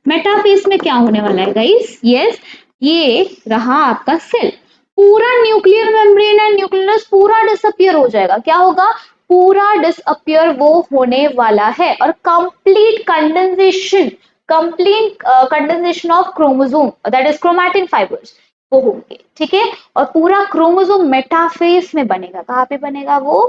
Metaphase में क्या होने वाला है गाइस? यस, ये रहा आपका सेल, पूरा न्यूक्लियर मेम्ब्रेन एंड न्यूक्लियस पूरा डिसअपियर हो जाएगा। क्या होगा? पूरा डिसअपियर वो होने वाला है। और complete condensation of chromosome, that is chromatin fibres, वो होंगे। ठीक है? और पूरा क्रोमोसोम मेटाफेज में बनेगा। कहाँ पे बनेगा वो?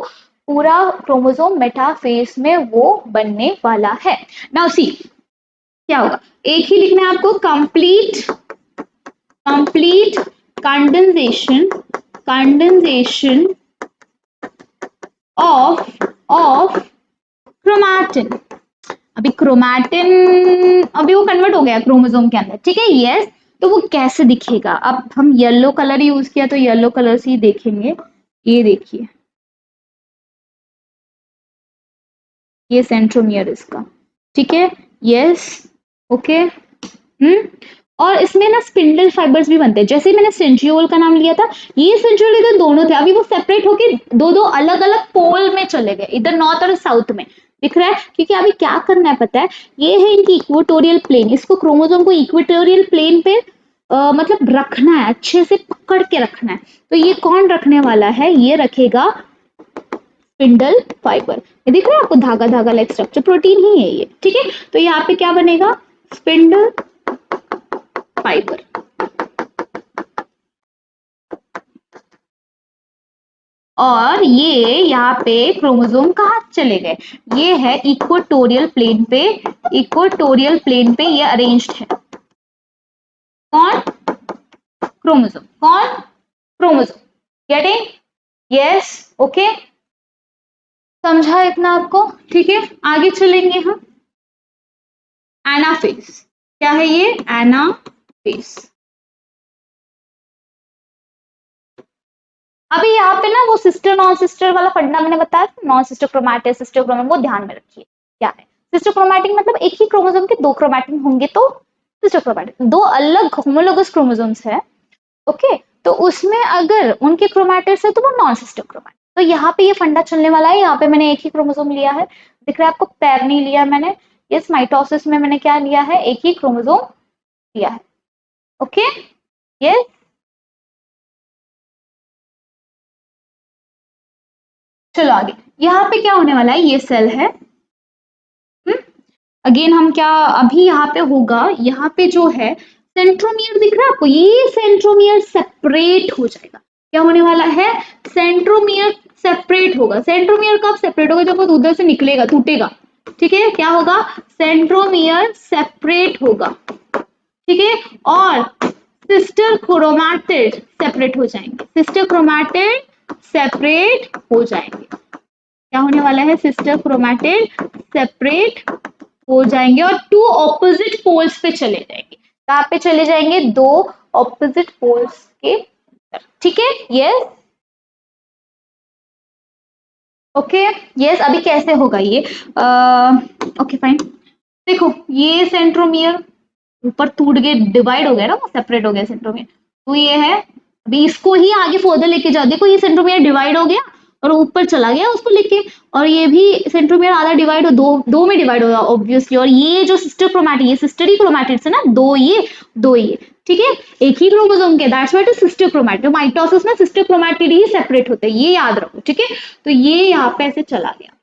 पूरा क्रोमोसोम मेटाफेज में वो बनने वाला है। नाउ सी क्या होगा? एक ही लिखना है आपको, कंप्लीट कंडेंसेशन ऑफ क्रोमैटिन। अभी क्रोमैटिन अभी वो कन्वर्ट हो गया क्रोमोसोम के अंदर। ठीक है? यस। तो वो कैसे दिखेगा? अब हम येलो कलर यूज किया तो येलो कलर से ही देखेंगे। ये देखिए, ये सेंट्रोमियर इसका। ठीक है? यस। ओके। और इसमें ना स्पिंडल फाइबर्स भी बनते हैं। जैसे मैंने सेंट्रियोल का नाम लिया था, ये सेंट्रियोल इधर दोनों थे, अभी वो सेपरेट होके दो दो अलग अलग पोल में चले गए, इधर नॉर्थ और साउथ में। दिख रहा है? क्योंकि अभी क्या करना है पता है, ये है इनकी इक्वेटोरियल प्लेन। इसको क्रोमोसोम को इक्वेटोरियल प्लेन पे मतलब रखना है, अच्छे से पकड़ के रखना है। तो ये कौन रखने वाला है? ये रखेगा स्पिंडल फाइबर। ये दिख रहा है आपको? धागा धागा लाइक स्ट्रक्चर, प्रोटीन ही है ये। ठीक है? तो यहाँ पे क्या बनेगा? Spindle fibre. और ये यहाँ पे क्रोमोसोम कहाँ चले गए? ये है इक्वेटोरियल प्लेन पे, इक्वेटोरियल प्लेन पे ये अरेंज्ड है। कौन? क्रोमोसोम। कौन? क्रोमोसोम। गेटिंग? यस। ओके, समझा इतना आपको? ठीक है, आगे चलेंगे हम। एनाफेज। क्या है ये? एनाफेज। अभी यहाँ पे ना वो सिस्टर नॉन सिस्टर वाला फंडा मैंने बताया था, non sister chromatin sister chromatin, वो ध्यान में रखिए। क्या है सिस्टर क्रोमैटिन? मतलब एक ही क्रोमोसोम के दो क्रोमैटिन होंगे तो सिस्टर क्रोमैटिन। दो अलग होमोलोगस क्रोमोसोम्स है, ओके, तो उसमें अगर उनके क्रोमैटिड्स है तो वो नॉन सिस्टर क्रोमैटिन। तो यहाँ पे ये फंडा चलने वाला है। यहाँ पे मैंने एक ही क्रोमोसोम लिया है, दिख रहा है आपको? पैर नहीं लिया मैंने। इस माइटोसिस में मैंने क्या लिया है? एक ही क्रोमोसोम लिया है। Okay, yes. चलो आगे, यहाँ पे क्या होने वाला है? ये सेल है। अगेन हम क्या अभी यहाँ पे होगा, यहाँ पे जो है सेंट्रोमियर दिख रहा है आपको? ये सेंट्रोमियर सेपरेट हो जाएगा। क्या होने वाला है? सेंट्रोमियर सेपरेट होगा। सेंट्रोमियर कब सेपरेट होगा? जब वो उधर से निकलेगा, टूटेगा। ठीक है? क्या होगा? सेंट्रोमियर सेपरेट होगा। ठीक है? और सिस्टर क्रोमैटिड सेपरेट हो जाएंगे। सिस्टर क्रोमैटिड सेपरेट हो जाएंगे। क्या होने वाला है? सिस्टर क्रोमैटिड सेपरेट हो जाएंगे और टू ऑपोजिट पोल्स पे चले जाएंगे। कहाँ पे चले जाएंगे? दो ऑपोजिट पोल्स के। ठीक है? यस। Okay, yes. अभी कैसे होगा ये? Okay fine. देखो ये सेंट्रोमियर ऊपर टूट गए, डिवाइड हो गया ना, वो सेपरेट हो गया सेंट्रोमियर। तो ये है, अभी इसको ही आगे फर्दर लेके जाओ। देखो ये सेंट्रोमियर डिवाइड हो गया और ऊपर चला गया उसको लेके, और ये भी सेंट्रोमियर आधा डिवाइड हो, दो में डिवाइड होगा ऑब्वियसली। और ये जो सिस्टर क्रोमैटिड, ये सिस्टर ही क्रोमैटिड्स है ना, दो ये दो ये। ठीक है? एक ही क्रोमोसोम के, that's why it is sister chromatid. Mitosis में सिस्टर क्रोमैटिड ही सेपरेट होते हैं, ये याद रखो। ठीक है? तो ये यहाँ पे ऐसे चला गया।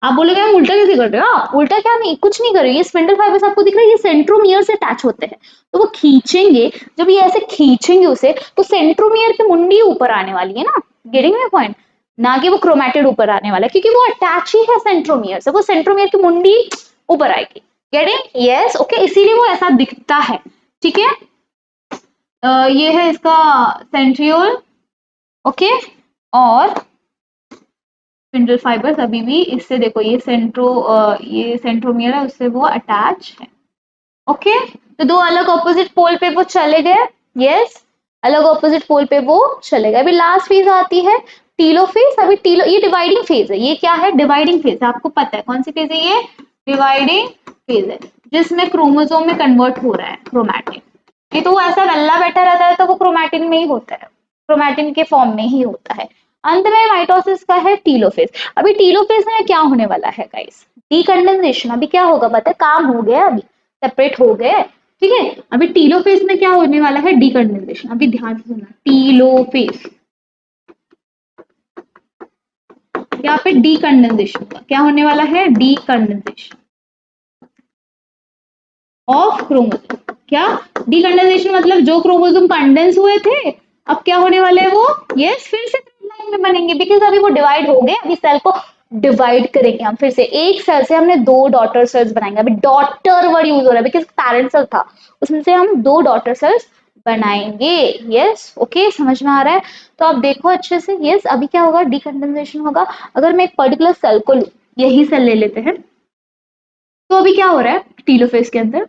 आप बोलोगे हम उल्टा कैसे कर रहे हो? उल्टा क्या, नहीं कुछ नहीं कर रही। ये स्पिंडल फाइबर्स आपको दिख रहा है, ये सेंट्रोमियर से अटैच होते हैं, तो वो खींचेंगे। जब ये ऐसे खींचेंगे उसे, तो सेंट्रोमियर की मुंडी ऊपर आने वाली है ना, गेटिंग माय पॉइंट? ना कि वो क्रोमैटिड ऊपर आने वाला है, क्योंकि वो अटैच ही है सेंट्रोमियर से, वो सेंट्रोमियर की मुंडी ऊपर आएगी। गेटिंग? यस। ओके, इसीलिए वो ऐसा दिखता है। ठीक है? ये है इसका सेंट्रियोल। ओके, और स्पिंडल फाइबर्स अभी भी इससे, देखो ये ये सेंट्रोमियर है, उससे वो अटैच है। ओके, तो दो अलग ऑपोजिट पोल पे वो चले गए। यस, अलग ऑपोजिट पोल पे वो चले गए। अभी लास्ट फेज आती है टीलोफेज। अभी टीलो, ये डिवाइडिंग फेज है। ये क्या है? डिवाइडिंग फेज है। आपको पता है कौन सी फेज है ये? डिवाइडिंग फेज है, जिसमें क्रोमोसोम में कन्वर्ट हो रहा है क्रोमैटिन। ये तो वो ऐसा वेल्ला बैठा रहता है तो वो क्रोमैटिन में ही होता है, क्रोमैटिन के फॉर्म में ही होता है। अंत में माइटोसिस का है टीलोफेज। अभी टीलोफेज में क्या होने वाला है गाइस? डीकंडेंसेशन। अभी क्या होगा पता है? काम हो गया, अभी सेपरेट हो गए। ठीक है, अभी टीलोफेज में क्या होने वाला है? डीकंडेंसेशन। अभी ध्यान से सुनना, टीलोफेज, यहाँ पे डीकंडेंसेशन का क्या होने वाला है? डीकंडेंसेशन ऑफ क्रोमोसोम। क्या? डीकंडेंसेशन मतलब जो क्रोमोसोम कंडेंस हुए थे, अब क्या होने वाले हैं वो? यस, फिर से लाइन में बनेंगे, बिकॉज अभी वो डिवाइड हो गए। अभी सेल को डिवाइड करेंगे हम फिर से। एक सेल से हमने दो डॉटर सेल्स बनाएंगे। अभी डॉटर वर्ड यूज हो रहा है बिकॉज पैरेंट सेल था, उसमें से हम दो डॉटर सेल्स बनाएंगे। यस, ओके, समझ में आ रहा है? तो आप देखो अच्छे से। यस, अभी क्या होगा? डीकंडेंसेशन होगा। अगर मैं एक पर्टिकुलर सेल को लूं, यही सेल ले लेते हैं, तो अभी क्या हो रहा है टीलोफेज के अंदर?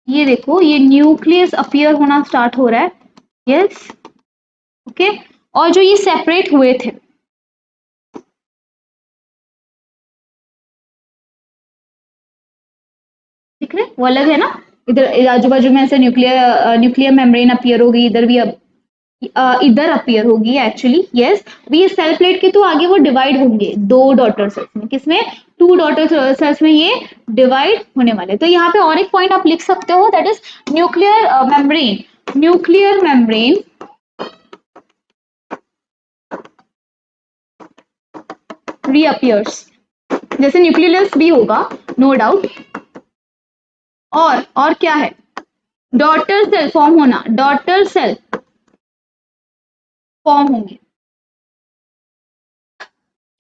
ये देखो, ये न्यूक्लियस अपीयर होना स्टार्ट हो रहा है। Yes, okay. और जो ये सेपरेट हुए थे, दिख रहे? वो अलग है ना। इधर आजू बाजू में ऐसे न्यूक्लियर न्यूक्लियर मेम्ब्रेन अपीयर होगी, इधर भी अब इधर अपीयर होगी एक्चुअली। यस, अभी ये सेल प्लेट के तो आगे वो डिवाइड होंगे दो डॉटर सेल्स में। किसमें? टू डॉटर सेल्स में ये डिवाइड होने वाले। तो यहाँ पे और एक पॉइंट आप लिख सकते हो, that is nuclear membrane. Nuclear membrane reappears, जैसे न्यूक्लियस भी होगा, नो डाउट। और क्या है? डॉटर सेल फॉर्म होना, डॉटर सेल फॉर्म होंगे।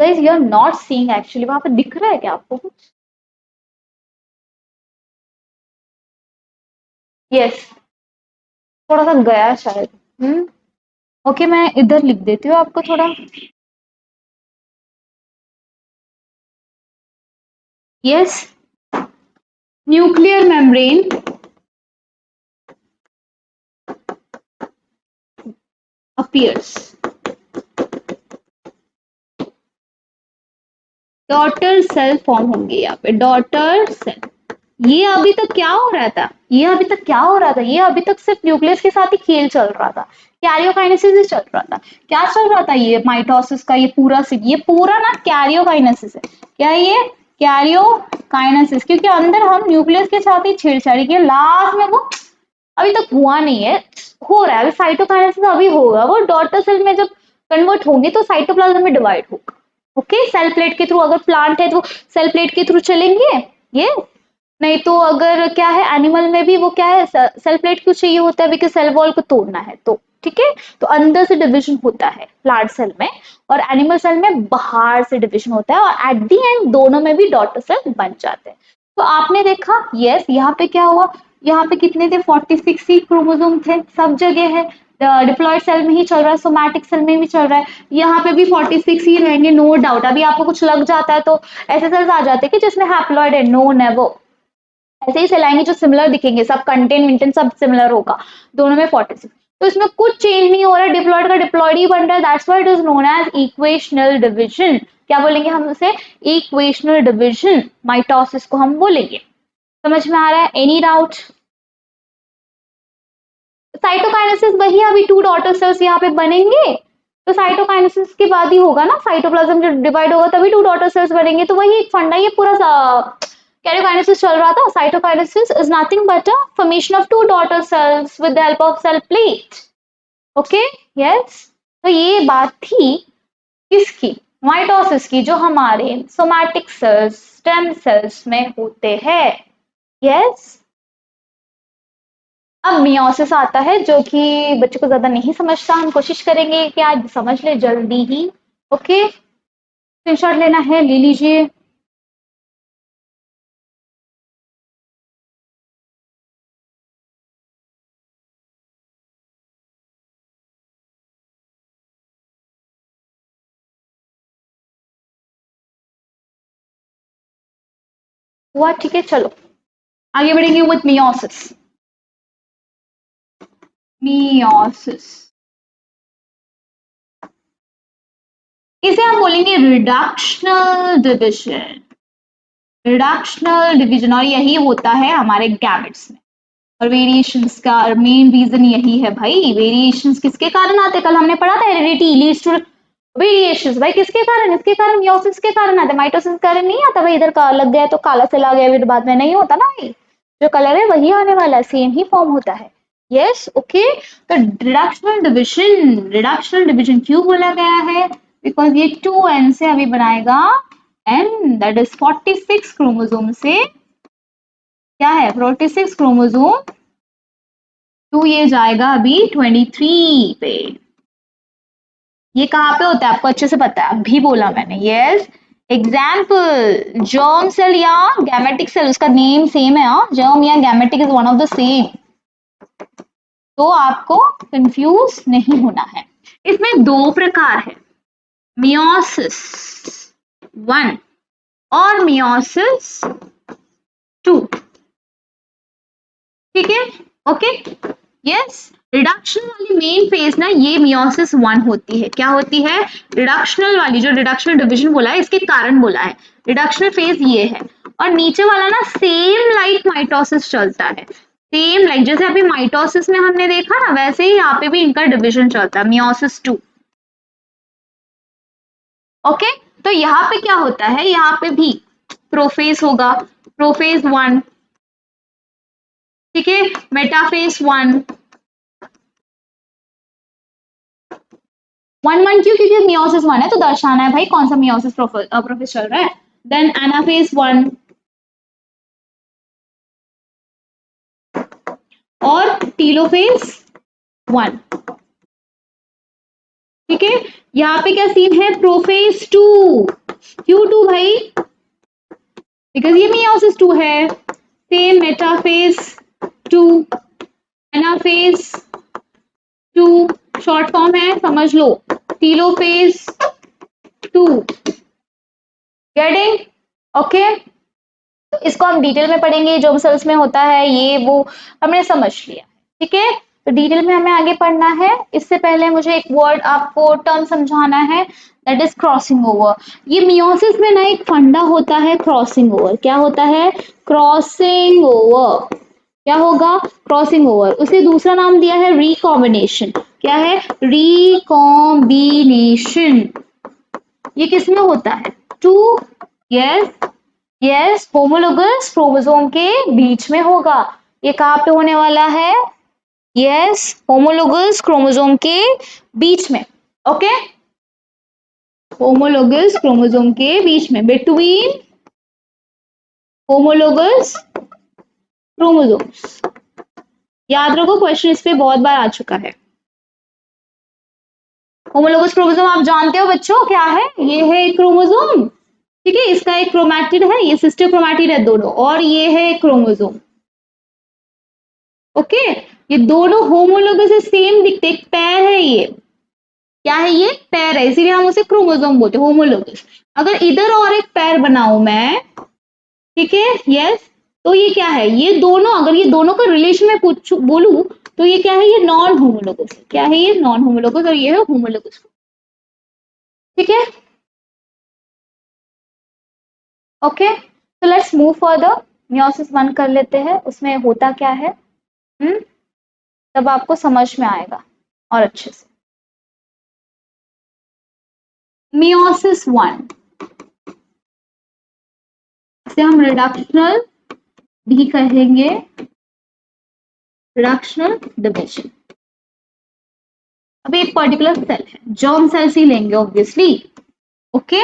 Guys you are not seeing actually, वहां पे दिख रहा है क्या आपको कुछ? यस, थोड़ा सा गया शायद। ओके, मैं इधर लिख देती हूँ आपको थोड़ा। Yes, nuclear membrane appears, daughter cell form होंगे यहाँ पे, डॉटर सेल। ये अभी तक क्या हो रहा था? ये अभी तक क्या हो रहा था? ये अभी तक सिर्फ न्यूक्लियस के साथ ही खेल चल रहा था, कैरियोकाइनेसिस ही चल रहा था। क्या चल रहा था? ये माइटोसिस का ये पूरा ना कैरियोकाइनेसिस है। क्या है ये? कैरियोकाइनेसिस, क्योंकि अंदर हम न्यूक्लियस के साथ ही छेड़छाड़ी की, लास्ट में वो अभी तक हुआ नहीं है, हो रहा है। अभी साइटोकाइनेसिस अभी होगा, वो डॉटर सेल में जब कन्वर्ट होंगे तो साइटोप्लाज्म में डिवाइड होगा। ओके, सेल प्लेट के थ्रू, अगर प्लांट है तो सेल प्लेट के थ्रू चलेंगे। ये नहीं तो अगर क्या है, एनिमल में भी वो क्या है, सेल प्लेट क्यों चाहिए होता है? बिकॉज सेल वॉल को तोड़ना है। तो ठीक है, तो अंदर से डिवीजन होता है प्लांट सेल में, और एनिमल सेल में बाहर से डिवीजन होता है, और एट दी एंड दोनों में भी डॉटर सेल बन जाते हैं। तो आपने देखा, यस, यहाँ पे क्या हुआ? यहाँ पे कितने थे? 46 ही क्रोमोसोम थे, सब जगह है। डिप्लॉयड सेल में ही चल रहा है, सोमैटिक सेल में भी चल रहा है, यहाँ पे भी 46 ही रहेंगे, नो डाउट। अभी आपको कुछ लग जाता है तो ऐसे सेल्स आ जाते हैं कि जिसमें हैप्लॉइड है, नो नेवर। ऐसे ही सेल आएंगे जो सिमिलर दिखेंगे, सब कंटेंट विंटेंट सब सिमिलर होगा, दोनों में 46। तो इसमें कुछ चेंज नहीं हो रहा है, डिप्लॉयड का डिप्लॉयड ही बन रहा है। That's why it is known as equational division. क्या बोलेंगे हम उसे? इक्वेशनल डिवीजन, माइटोसिस को हम बोलेंगे। समझ में आ रहा है? Any doubt? साइटोकाइनेसिस वही, अभी टू डॉटर सेल्स यहाँ पे बनेंगे, तो साइटोकाइनेसिस के बाद ही होगा ना, साइटोप्लाज्म जब डिवाइड होगा तभी टू डॉटर सेल्स बनेंगे। तो वही एक फंडा, ये पूरा कैरियोकाइनेसिस चल रहा था। Cytokinesis is nothing but a formation of two daughter cells with the help of cell plate. Okay, yes. तो ये बात थी किसकी? माइटोसिस की, जो हमारे सोमैटिक सेल्स, स्टेम सेल्स में होते हैं। यस, अब मियोसिस आता है, जो कि बच्चों को ज्यादा नहीं समझता। हम कोशिश करेंगे कि आज समझ ले जल्दी ही। ओके, स्क्रीनशॉट लेना है, ले लीजिए। हुआ, ठीक है। चलो आगे बढ़ेंगे विथ मियोसिस। मियोसिस इसे हम बोलेंगे रिडक्शनल डिविजन, रिडक्शनल डिविजन, और यही होता है हमारे गैमेट्स में। और वेरिएशंस का मेन रीजन यही है भाई, वेरिएशंस किसके कारण आते हैं? कल हमने पढ़ा था हेरिडिटी लीड्स टू वेरिएशंस, भाई किसके कारण? इसके कारण, मियोसिस के कारण आते हैं। माइटोसिस के कारण नहीं आता भाई, इधर का लग गया तो काला से लग गया, फिर बाद में नहीं होता ना भाई, जो कलर है वही आने वाला है, सेम ही फॉर्म होता है। Yes okay. तो रिडक्शनल डिविजन क्यों बोला गया है? बिकॉज ये 2n से अभी बनाएगा n, दैट इज 46 क्रोमोसोम से क्या है 46 क्रोमोसोम तो ये जाएगा अभी 23 पे। ये कहाँ पे होता है आपको अच्छे से पता है, अभी बोला मैंने। यस एग्जाम्पल जर्म सेल या गैमेटिक सेल, उसका नेम सेम है। जर्म या gametic is one of the same, तो आपको कंफ्यूज नहीं होना है। इसमें दो प्रकार है, मियोसिस 1 और मियोसिस 2, ठीक है ओके। यस रिडक्शन वाली मेन फेज ना ये मियोसिस 1 होती है। क्या होती है? रिडक्शनल वाली, जो रिडक्शनल डिवीजन बोला है इसके कारण बोला है, रिडक्शनल फेज ये है। और नीचे वाला ना सेम लाइक माइटोसिस चलता है, सेम लाइक जैसे अभी माइटोसिस में हमने देखा ना, वैसे ही यहाँ पे भी इनका डिवीजन चलता है, मियोसिस 2। ओके तो यहाँ पे क्या होता है, यहाँ पे भी प्रोफेज होगा, प्रोफेज 1, ठीक है, मेटाफेज 1, 1 क्यों? क्योंकि मियोसिस 1 है तो दर्शाना है भाई कौन सा मियोसिस प्रोफेस चल रहा है। देन एनाफेज 1 और टीलोफेज 1, ठीक है। यहाँ पे क्या सीन है? प्रोफेज 2, क्यों 2 भाई? बिकॉज ये मियोसिस 2 है। Same metaphase 2, anaphase 2 short form है, समझ लो। Telophase 2, getting okay. तो इसको हम डिटेल में पढ़ेंगे, जो सेल्स में होता है ये वो हमने समझ लिया, ठीक है। तो डिटेल में हमें आगे पढ़ना है, इससे पहले मुझे एक वर्ड आपको टर्म समझाना है, दैट इज क्रॉसिंग ओवर। ये मियोसिस में ना एक फंडा होता है क्रॉसिंग ओवर। क्या होता है? Crossing over. क्या होगा? Crossing over. उसे दूसरा नाम दिया है रिकॉम्बिनेशन। क्या है? रिकॉम्बिनेशन। ये किसमें होता है? Two, yes yes, homologous chromosome के बीच में होगा। ये कहाँ पे होने वाला है? यस होमोलोगस क्रोमोसोम के बीच में, ओके। होमोलोगस क्रोमोसोम के बीच में, बिटवीन होमोलोगस क्रोमोसोम्स। याद रखो क्वेश्चन इस पे बहुत बार आ चुका है। होमोलोगस क्रोमोसोम आप जानते हो बच्चों क्या है? ये है एक क्रोमोसोम, ठीक है, इसका एक क्रोमैटिड है, ये सिस्टर क्रोमैटिड है दोनों, और ये है क्रोमोसोम, ओके। ये दोनों होमोलोगस से सेम दिखते, एक पैर है ये। क्या है ये? पैर है, इसीलिए हम उसे क्रोमोसोम बोलते हैं, होमोलोगस। अगर इधर और एक पैर बनाऊं मैं, ठीक है, यस, तो ये क्या है? ये दोनों, अगर ये दोनों का रिलेशन में पूछू बोलूं तो ये क्या है? ये नॉन होमोलोगस है। क्या है ये? नॉन होमोलोगस, और ये है होमोलोगस, ठीक है ओके। तो लेट्स मूव फर्दर, मियोसिस 1 कर लेते हैं, उसमें होता क्या है, तब आपको समझ में आएगा और अच्छे से। मियोसिस 1 इसे हम रिडक्शनल भी कहेंगे, रिडक्शनल डिविजन। अभी एक पर्टिकुलर सेल है, जर्म सेल्स ही लेंगे ऑब्वियसली, ओके।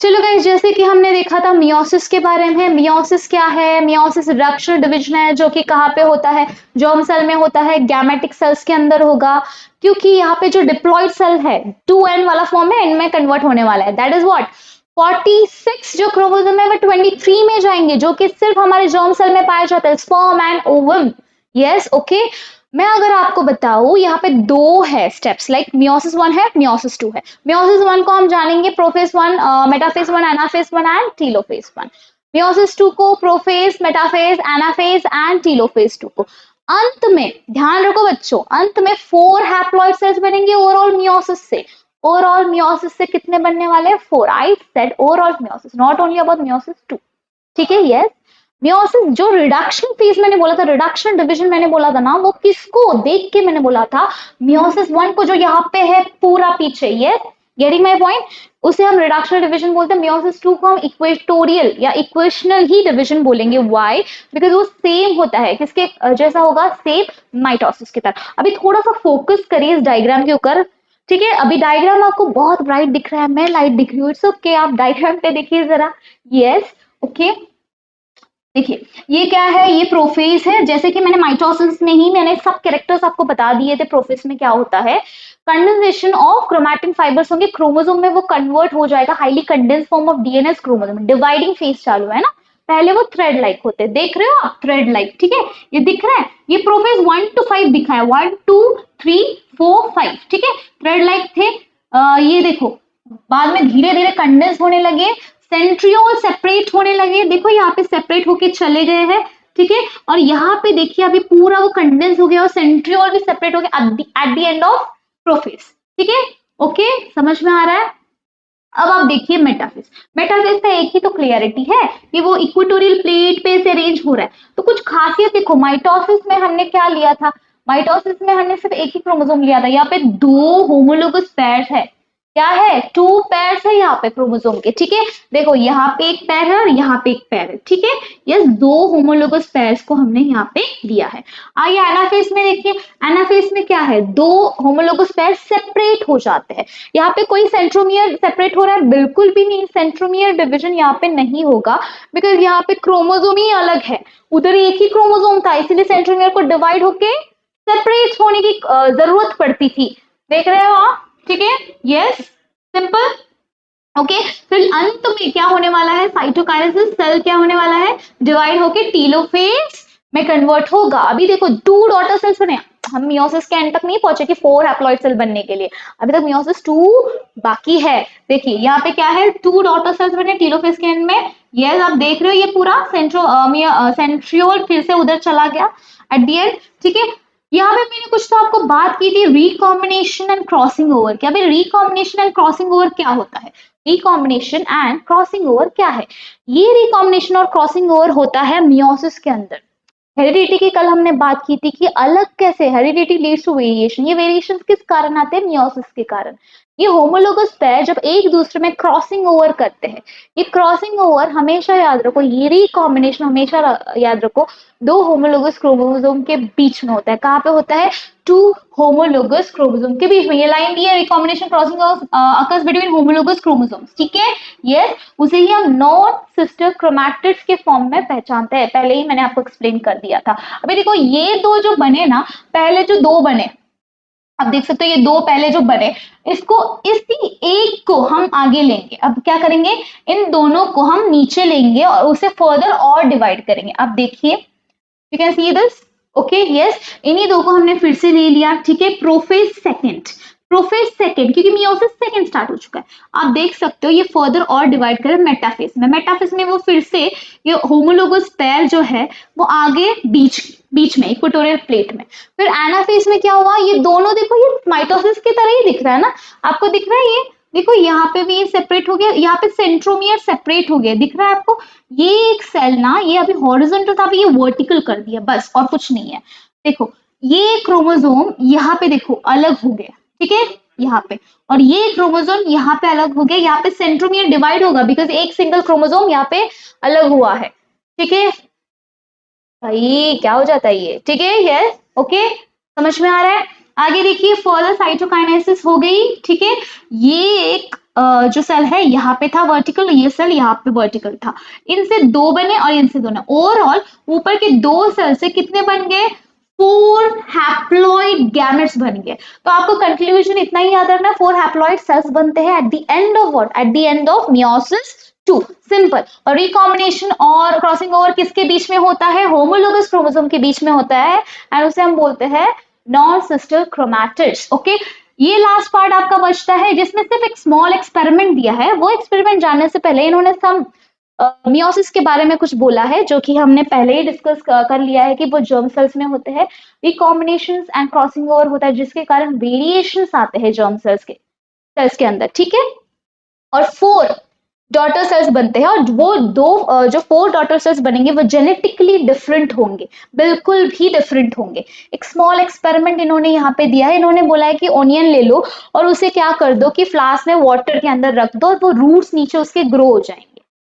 चलो गाइस, जैसे कि हमने देखा था मियोसिस के बारे में। मियोसिस क्या है? मियोसिस रिडक्शनल डिवीजन है, जो कि कहाँ पे होता है? जर्म सेल में होता है, गैमेटिक सेल्स के अंदर होगा, क्योंकि यहाँ पे जो डिप्लॉइड सेल है 2n वाला फॉर्म है, इनमें कन्वर्ट होने वाला है, दैट इज व्हाट 46 जो क्रोमोसोम है वो 23 में जाएंगे, जो कि सिर्फ हमारे जर्म सेल में पाया जाता है, sperm and ovum. Yes okay. मैं अगर आपको बताऊं यहाँ पे दो है स्टेप्स, लाइक मियोसिस 1 है, मियोसिस 2 है। मियोसिस 1 को हम जानेंगे prophase 1, metaphase 1, anaphase 1 and telophase 1। Meiosis 2 को prophase, metaphase, anaphase and telophase 2 को। अंत में ध्यान रखो बच्चों, अंत में 4 हैप्लॉइड सेल्स बनेंगे ओवरऑल मियोसिस से। ओवरऑल मियोसिस से कितने बनने वाले हैं? 4। I said overall meiosis, not only about meiosis 2। ठीक है, यस। मियोसिस जो रिडक्शन फेज मैंने बोला था, रिडक्शन डिवीजन मैंने बोला था ना, वो किसको देख के मैंने बोला था? मियोसिस 1 को, जो यहाँ पे है पूरा पीछे, यस, गेटिंग माय पॉइंट, उसे हम रिडक्शन डिवीजन बोलते हैं। मियोसिस 2 को हम इक्वेटोरियल या इक्वेशनल ही डिवीजन बोलेंगे। व्हाई? बिकॉज वो सेम होता है, किसके जैसा होगा? सेम माइटोसिस की तरह। अभी थोड़ा सा फोकस करिए इस डायग्राम के ऊपर, ठीक है? अभी डायग्राम आपको बहुत ब्राइट दिख रहा है, मैं लाइट दिख रही हूँ, इट्स ओके, आप डायग्राम पे देखिए जरा। यस, ओके, देखिए ये क्या है? ये प्रोफेज है। जैसे कि मैंने माइटोसिस में ही मैंने सब कैरेक्टर्स आपको बता दिए थे। प्रोफेज में क्या होता है? कंडेंसेशन ऑफ क्रोमैटिन फाइबर्स होंगे क्रोमोसोम में, वो कन्वर्ट हो जाएगा highly condense form of DNS chromosome. Dividing phase चालू है ना, पहले वो थ्रेड लाइक होते हैं, देख रहे हो आप? थ्रेड लाइक, ठीक है, ये दिख रहा है। ये प्रोफेज 1 to 5 दिखा है, 1 2 3 4 5, ठीक है, थ्रेड लाइक थे। ये देखो बाद में धीरे धीरे कंडेंस होने लगे, सेंट्रियोल सेपरेट होने लगे, देखो यहाँ पे सेपरेट होके चले गए हैं, ठीक है। और यहाँ पे देखिए अभी पूरा वो कंडेंस हो गया और सेंट्रियोल भी सेपरेट हो गया eight the end of prophase, ठीक है, ओके, समझ में आ रहा है? अब आप देखिए मेटाफेज। मेटाफेज का एक ही तो क्लियरिटी है कि वो इक्वेटोरियल प्लेट पे से अरेंज हो रहा है। तो कुछ खासियत देखो, माइटोसिस में हमने क्या लिया था? माइटोसिस में हमने सिर्फ एक ही क्रोमोसोम लिया था, यहाँ पे दो होमोलोगस पेयर है। क्या है? 2 पेयर्स है यहाँ पे क्रोमोसोम के, ठीक है। देखो यहाँ पे एक पेयर है और यहाँ पे एक पेयर है, ठीक है। यस, दो होमोलोगस पेयर्स को हमने यहाँ पे लिया है। आइए एनाफेज में देखिए। एनाफेज में क्या है? दो होमोलोगस पेयर सेपरेट हो जाते हैं। यहाँ पे कोई सेंट्रोमियर सेपरेट हो रहा है? बिल्कुल भी नहीं, सेंट्रोमियर डिवीजन यहाँ पे नहीं होगा, बिकॉज यहाँ पे क्रोमोसोम ही अलग है। उधर एक ही क्रोमोसोम था, इसीलिए सेंट्रोमियर को डिवाइड होके सेपरेट होने की जरूरत पड़ती थी। देख रहे हो आप? ठीक है, यस, सिंपल, ओके। फिर अंत में क्या होने वाला है? साइटोकाइनेसिस, सेल क्या होने वाला है? डिवाइड होके टीलोफेज में कन्वर्ट होगा। अभी देखो 2 डॉटर सेल्स बने, हम मियोसिस के एंड तक नहीं पहुंचे कि 4 हैप्लॉइड सेल बनने के लिए, अभी तक मियोसिस 2 बाकी है। देखिए यहाँ पे क्या है? 2 डॉटर सेल्स बने टीलोफेज के एंड में। यस, आप देख रहे हो ये पूरा सेंट्रियोल फिर से उधर चला गया एट द एंड, ठीक है। यहाँ पे मैंने कुछ तो आपको बात की थी रिकॉम्बिनेशन एंड क्रॉसिंग ओवर। क्या भाई रिकॉम्बिनेशन एंड क्रॉसिंग ओवर क्या होता है? रिकॉम्बिनेशन एंड क्रॉसिंग ओवर क्या है? ये रिकॉम्बिनेशन और क्रॉसिंग ओवर होता है मियोसिस के अंदर। हेरिडिटी की कल हमने बात की थी कि अलग कैसे हेरिडिटी लीड्स टू वेरिएशन। ये वेरिएशन किस कारण आते हैं? मियोसिस के कारण। ये होमोलोगस पेयर जब एक दूसरे में क्रॉसिंग ओवर करते हैं, ये क्रॉसिंग ओवर हमेशा याद रखो, ये रिकॉम्बिनेशन हमेशा याद रखो दो होमोलोगस क्रोमोसोम के बीच में होता है। कहाँ पे होता है? 2 होमोलोगस क्रोमोसोम के बीच में। ये लाइन दी है, recombination crossing occurs between homologous chromosomes, ठीक है, यस। उसे ही हम नॉन सिस्टर क्रोमैटिड्स के फॉर्म में पहचानते हैं, पहले ही मैंने आपको एक्सप्लेन कर दिया था। अभी देखो ये दो जो बने ना, पहले जो दो बने, अब देख सकते हो ये दो पहले जो बने, इसको इसी एक को हम आगे लेंगे। अब क्या करेंगे? इन दोनों को हम नीचे लेंगे और उसे फर्दर और डिवाइड करेंगे। अब देखिए, you can see this, okay, yes, इन्हीं दो को हमने फिर से ले लिया, ठीक है। प्रोफेज सेकंड, प्रोफेज सेकंड, क्योंकि मियोसिस सेकंड स्टार्ट हो चुका है। आप देख सकते हो ये फर्दर और डिवाइड करें मेटाफेज में। मेटाफेज में वो फिर से ये होमोलोगस पेयर जो है वो आगे बीच बीच में इक्वेटोरियल प्लेट में। फिर एनाफेज में क्या हुआ? ये दोनों देखो, ये माइटोसिस की तरह ही दिख रहा है ना, आपको दिख रहा है? ये देखो यहाँ पे भी ये सेपरेट हो गया, यहाँ पे सेंट्रोमियर सेपरेट हो गया, दिख रहा है आपको? ये एक सेल ना, ये अभी हॉरिजॉन्टल था, अभी ये वर्टिकल कर दिया, बस और कुछ नहीं है। देखो ये क्रोमोसोम यहाँ पे देखो अलग हो गया, ठीक है, यहाँ पे, और ये क्रोमोसोम यहाँ पे अलग हो गया। यहाँ पे सेंट्रोमियर डिवाइड होगा बिकॉज एक सिंगल क्रोमोसोम यहाँ पे अलग हुआ है, ठीक है। भाई क्या हो जाता है ये, ठीक है, यस, ओके, समझ में आ रहा है? आगे देखिए, फर्दर साइटोकाइनेसिस हो गई, ठीक है। ये एक जो सेल है यहाँ पे था वर्टिकल, ये सेल यहाँ पे वर्टिकल था, इनसे दो बने और इनसे दो ने, ओवरऑल ऊपर के दो सेल से कितने बन गए? 4 हैप्लॉइड गैमेट्स बन गए। तो आपको कंक्लूजन इतना ही याद रखना, 4 हैप्लॉइड सेल्स बनते हैं at the end of what? At the end of meiosis two, simple. और रिकॉम्बिनेशन और क्रॉसिंग ओवर किसके बीच में होता है? होमोलोगस क्रोमोसोम के बीच में होता है, एंड उसे हम बोलते हैं नॉन सिस्टर क्रोमैटिड्स। ओके, ये लास्ट पार्ट आपका बचता है जिसमें सिर्फ एक स्मॉल एक्सपेरिमेंट दिया है। वो एक्सपेरिमेंट जानने से पहले इन्होंने सम मियोसिस के बारे में कुछ बोला है, जो कि हमने पहले ही डिस्कस कर लिया है कि वो जर्म सेल्स में होते हैं। रिकॉम्बिनेशन एंड क्रॉसिंग ओवर होता है जिसके कारण वेरिएशंस आते हैं जर्म सेल्स के अंदर, ठीक है। और 4 डॉटर सेल्स बनते हैं, और वो जो 4 डॉटर सेल्स बनेंगे वो जेनेटिकली डिफरेंट होंगे, बिल्कुल भी डिफरेंट होंगे। एक स्मॉल एक्सपेरिमेंट इन्होंने यहाँ पे दिया है। इन्होंने बोला है कि ओनियन ले लो और उसे क्या कर दो कि फ्लास्क में वाटर के अंदर रख दो और वो रूट्स नीचे उसके ग्रो हो जाएंगे।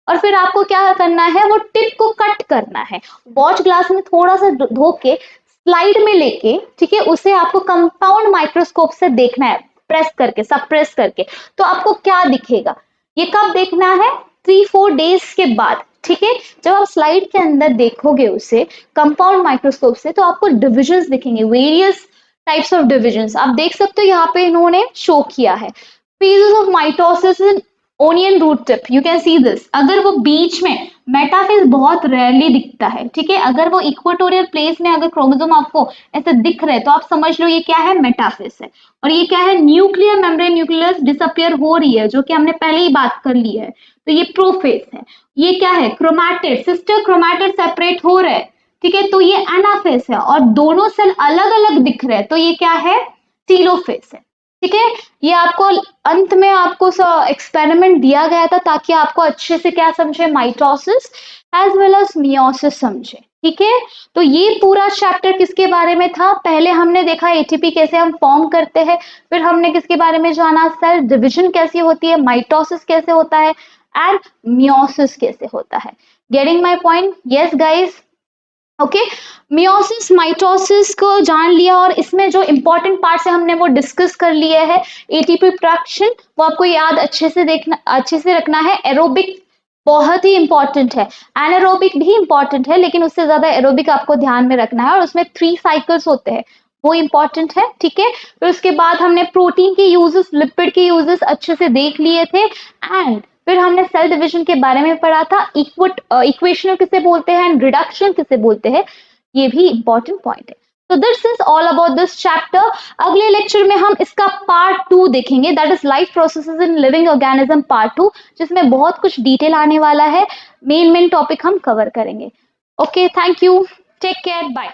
और फिर आपको क्या करना है, वो टिप को कट करना है, वॉच ग्लास में थोड़ा सा धो के स्लाइड में लेके, ठीक है, उसे आपको कंपाउंड माइक्रोस्कोप से देखना है, प्रेस करके, सप्रेस करके। तो आपको क्या दिखेगा? ये कब देखना है? 3-4 डेज के बाद, ठीक है। जब आप स्लाइड के अंदर देखोगे उसे कंपाउंड माइक्रोस्कोप से, तो आपको डिविजन्स दिखेंगे, वेरियस टाइप्स ऑफ डिविजन्स आप देख सकते हो। यहाँ पे इन्होंने शो किया है phases of mitosis in onion root tip, you can see this. अगर वो बीच में, मेटाफेज बहुत रेयरली दिखता है, ठीक है। अगर वो इक्वेटोरियल प्लेस में अगर क्रोमोसोम आपको ऐसे दिख रहे तो आप समझ लो ये क्या है, मेटाफेज है। और ये क्या है, न्यूक्लियर मेम्ब्रेन न्यूक्लियस डिसअपियर हो रही है, जो कि हमने पहले ही बात कर ली है, तो ये प्रोफेज है। ये क्या है, क्रोमैटिड, सिस्टर क्रोमैटिड सेपरेट हो रहे हैं, ठीक है, तो ये एनाफेज है। और दोनों सेल अलग अलग दिख रहे हैं, तो ये क्या है, टीलोफेज है, ठीक है। ये आपको अंत में आपको एक्सपेरिमेंट दिया गया था ताकि आपको अच्छे से क्या समझे, mitosis as well as meiosis समझे, ठीक है। तो ये पूरा चैप्टर किसके बारे में था? पहले हमने देखा एटीपी कैसे हम फॉर्म करते हैं, फिर हमने किसके बारे में जाना, सेल डिविजन कैसी होती है, माइटोसिस कैसे होता है, एंड मियोसिस कैसे होता है। Getting my point? Yes guys, okay. Meiosis mitosis को जान लिया, और इसमें जो इंपॉर्टेंट पार्ट्स है हमने वो डिस्कस कर लिए हैं। एटीपी प्रोडक्शन वो आपको याद अच्छे से देखना, अच्छे से रखना है। एरोबिक बहुत ही इंपॉर्टेंट है, एनारोबिक भी इंपॉर्टेंट है, लेकिन उससे ज्यादा एरोबिक आपको ध्यान में रखना है। और उसमें 3 साइकिल्स होते हैं, वो इंपॉर्टेंट है, ठीक है। फिर उसके बाद हमने प्रोटीन के यूजेस, लिपिड के यूजेस अच्छे से देख लिए थे, एंड फिर हमने सेल डिवीजन के बारे में पढ़ा था, इक्वेशन किसे बोलते हैं एंड रिडक्शन किसे बोलते हैं, ये भी इंपॉर्टेंट पॉइंट है। तो this is all about this chapter. अगले लेक्चर में हम इसका पार्ट 2 देखेंगे, that is life processes in living organism part 2, जिसमें बहुत कुछ डिटेल आने वाला है, मेन टॉपिक हम कवर करेंगे। Okay, thank you, take care, bye.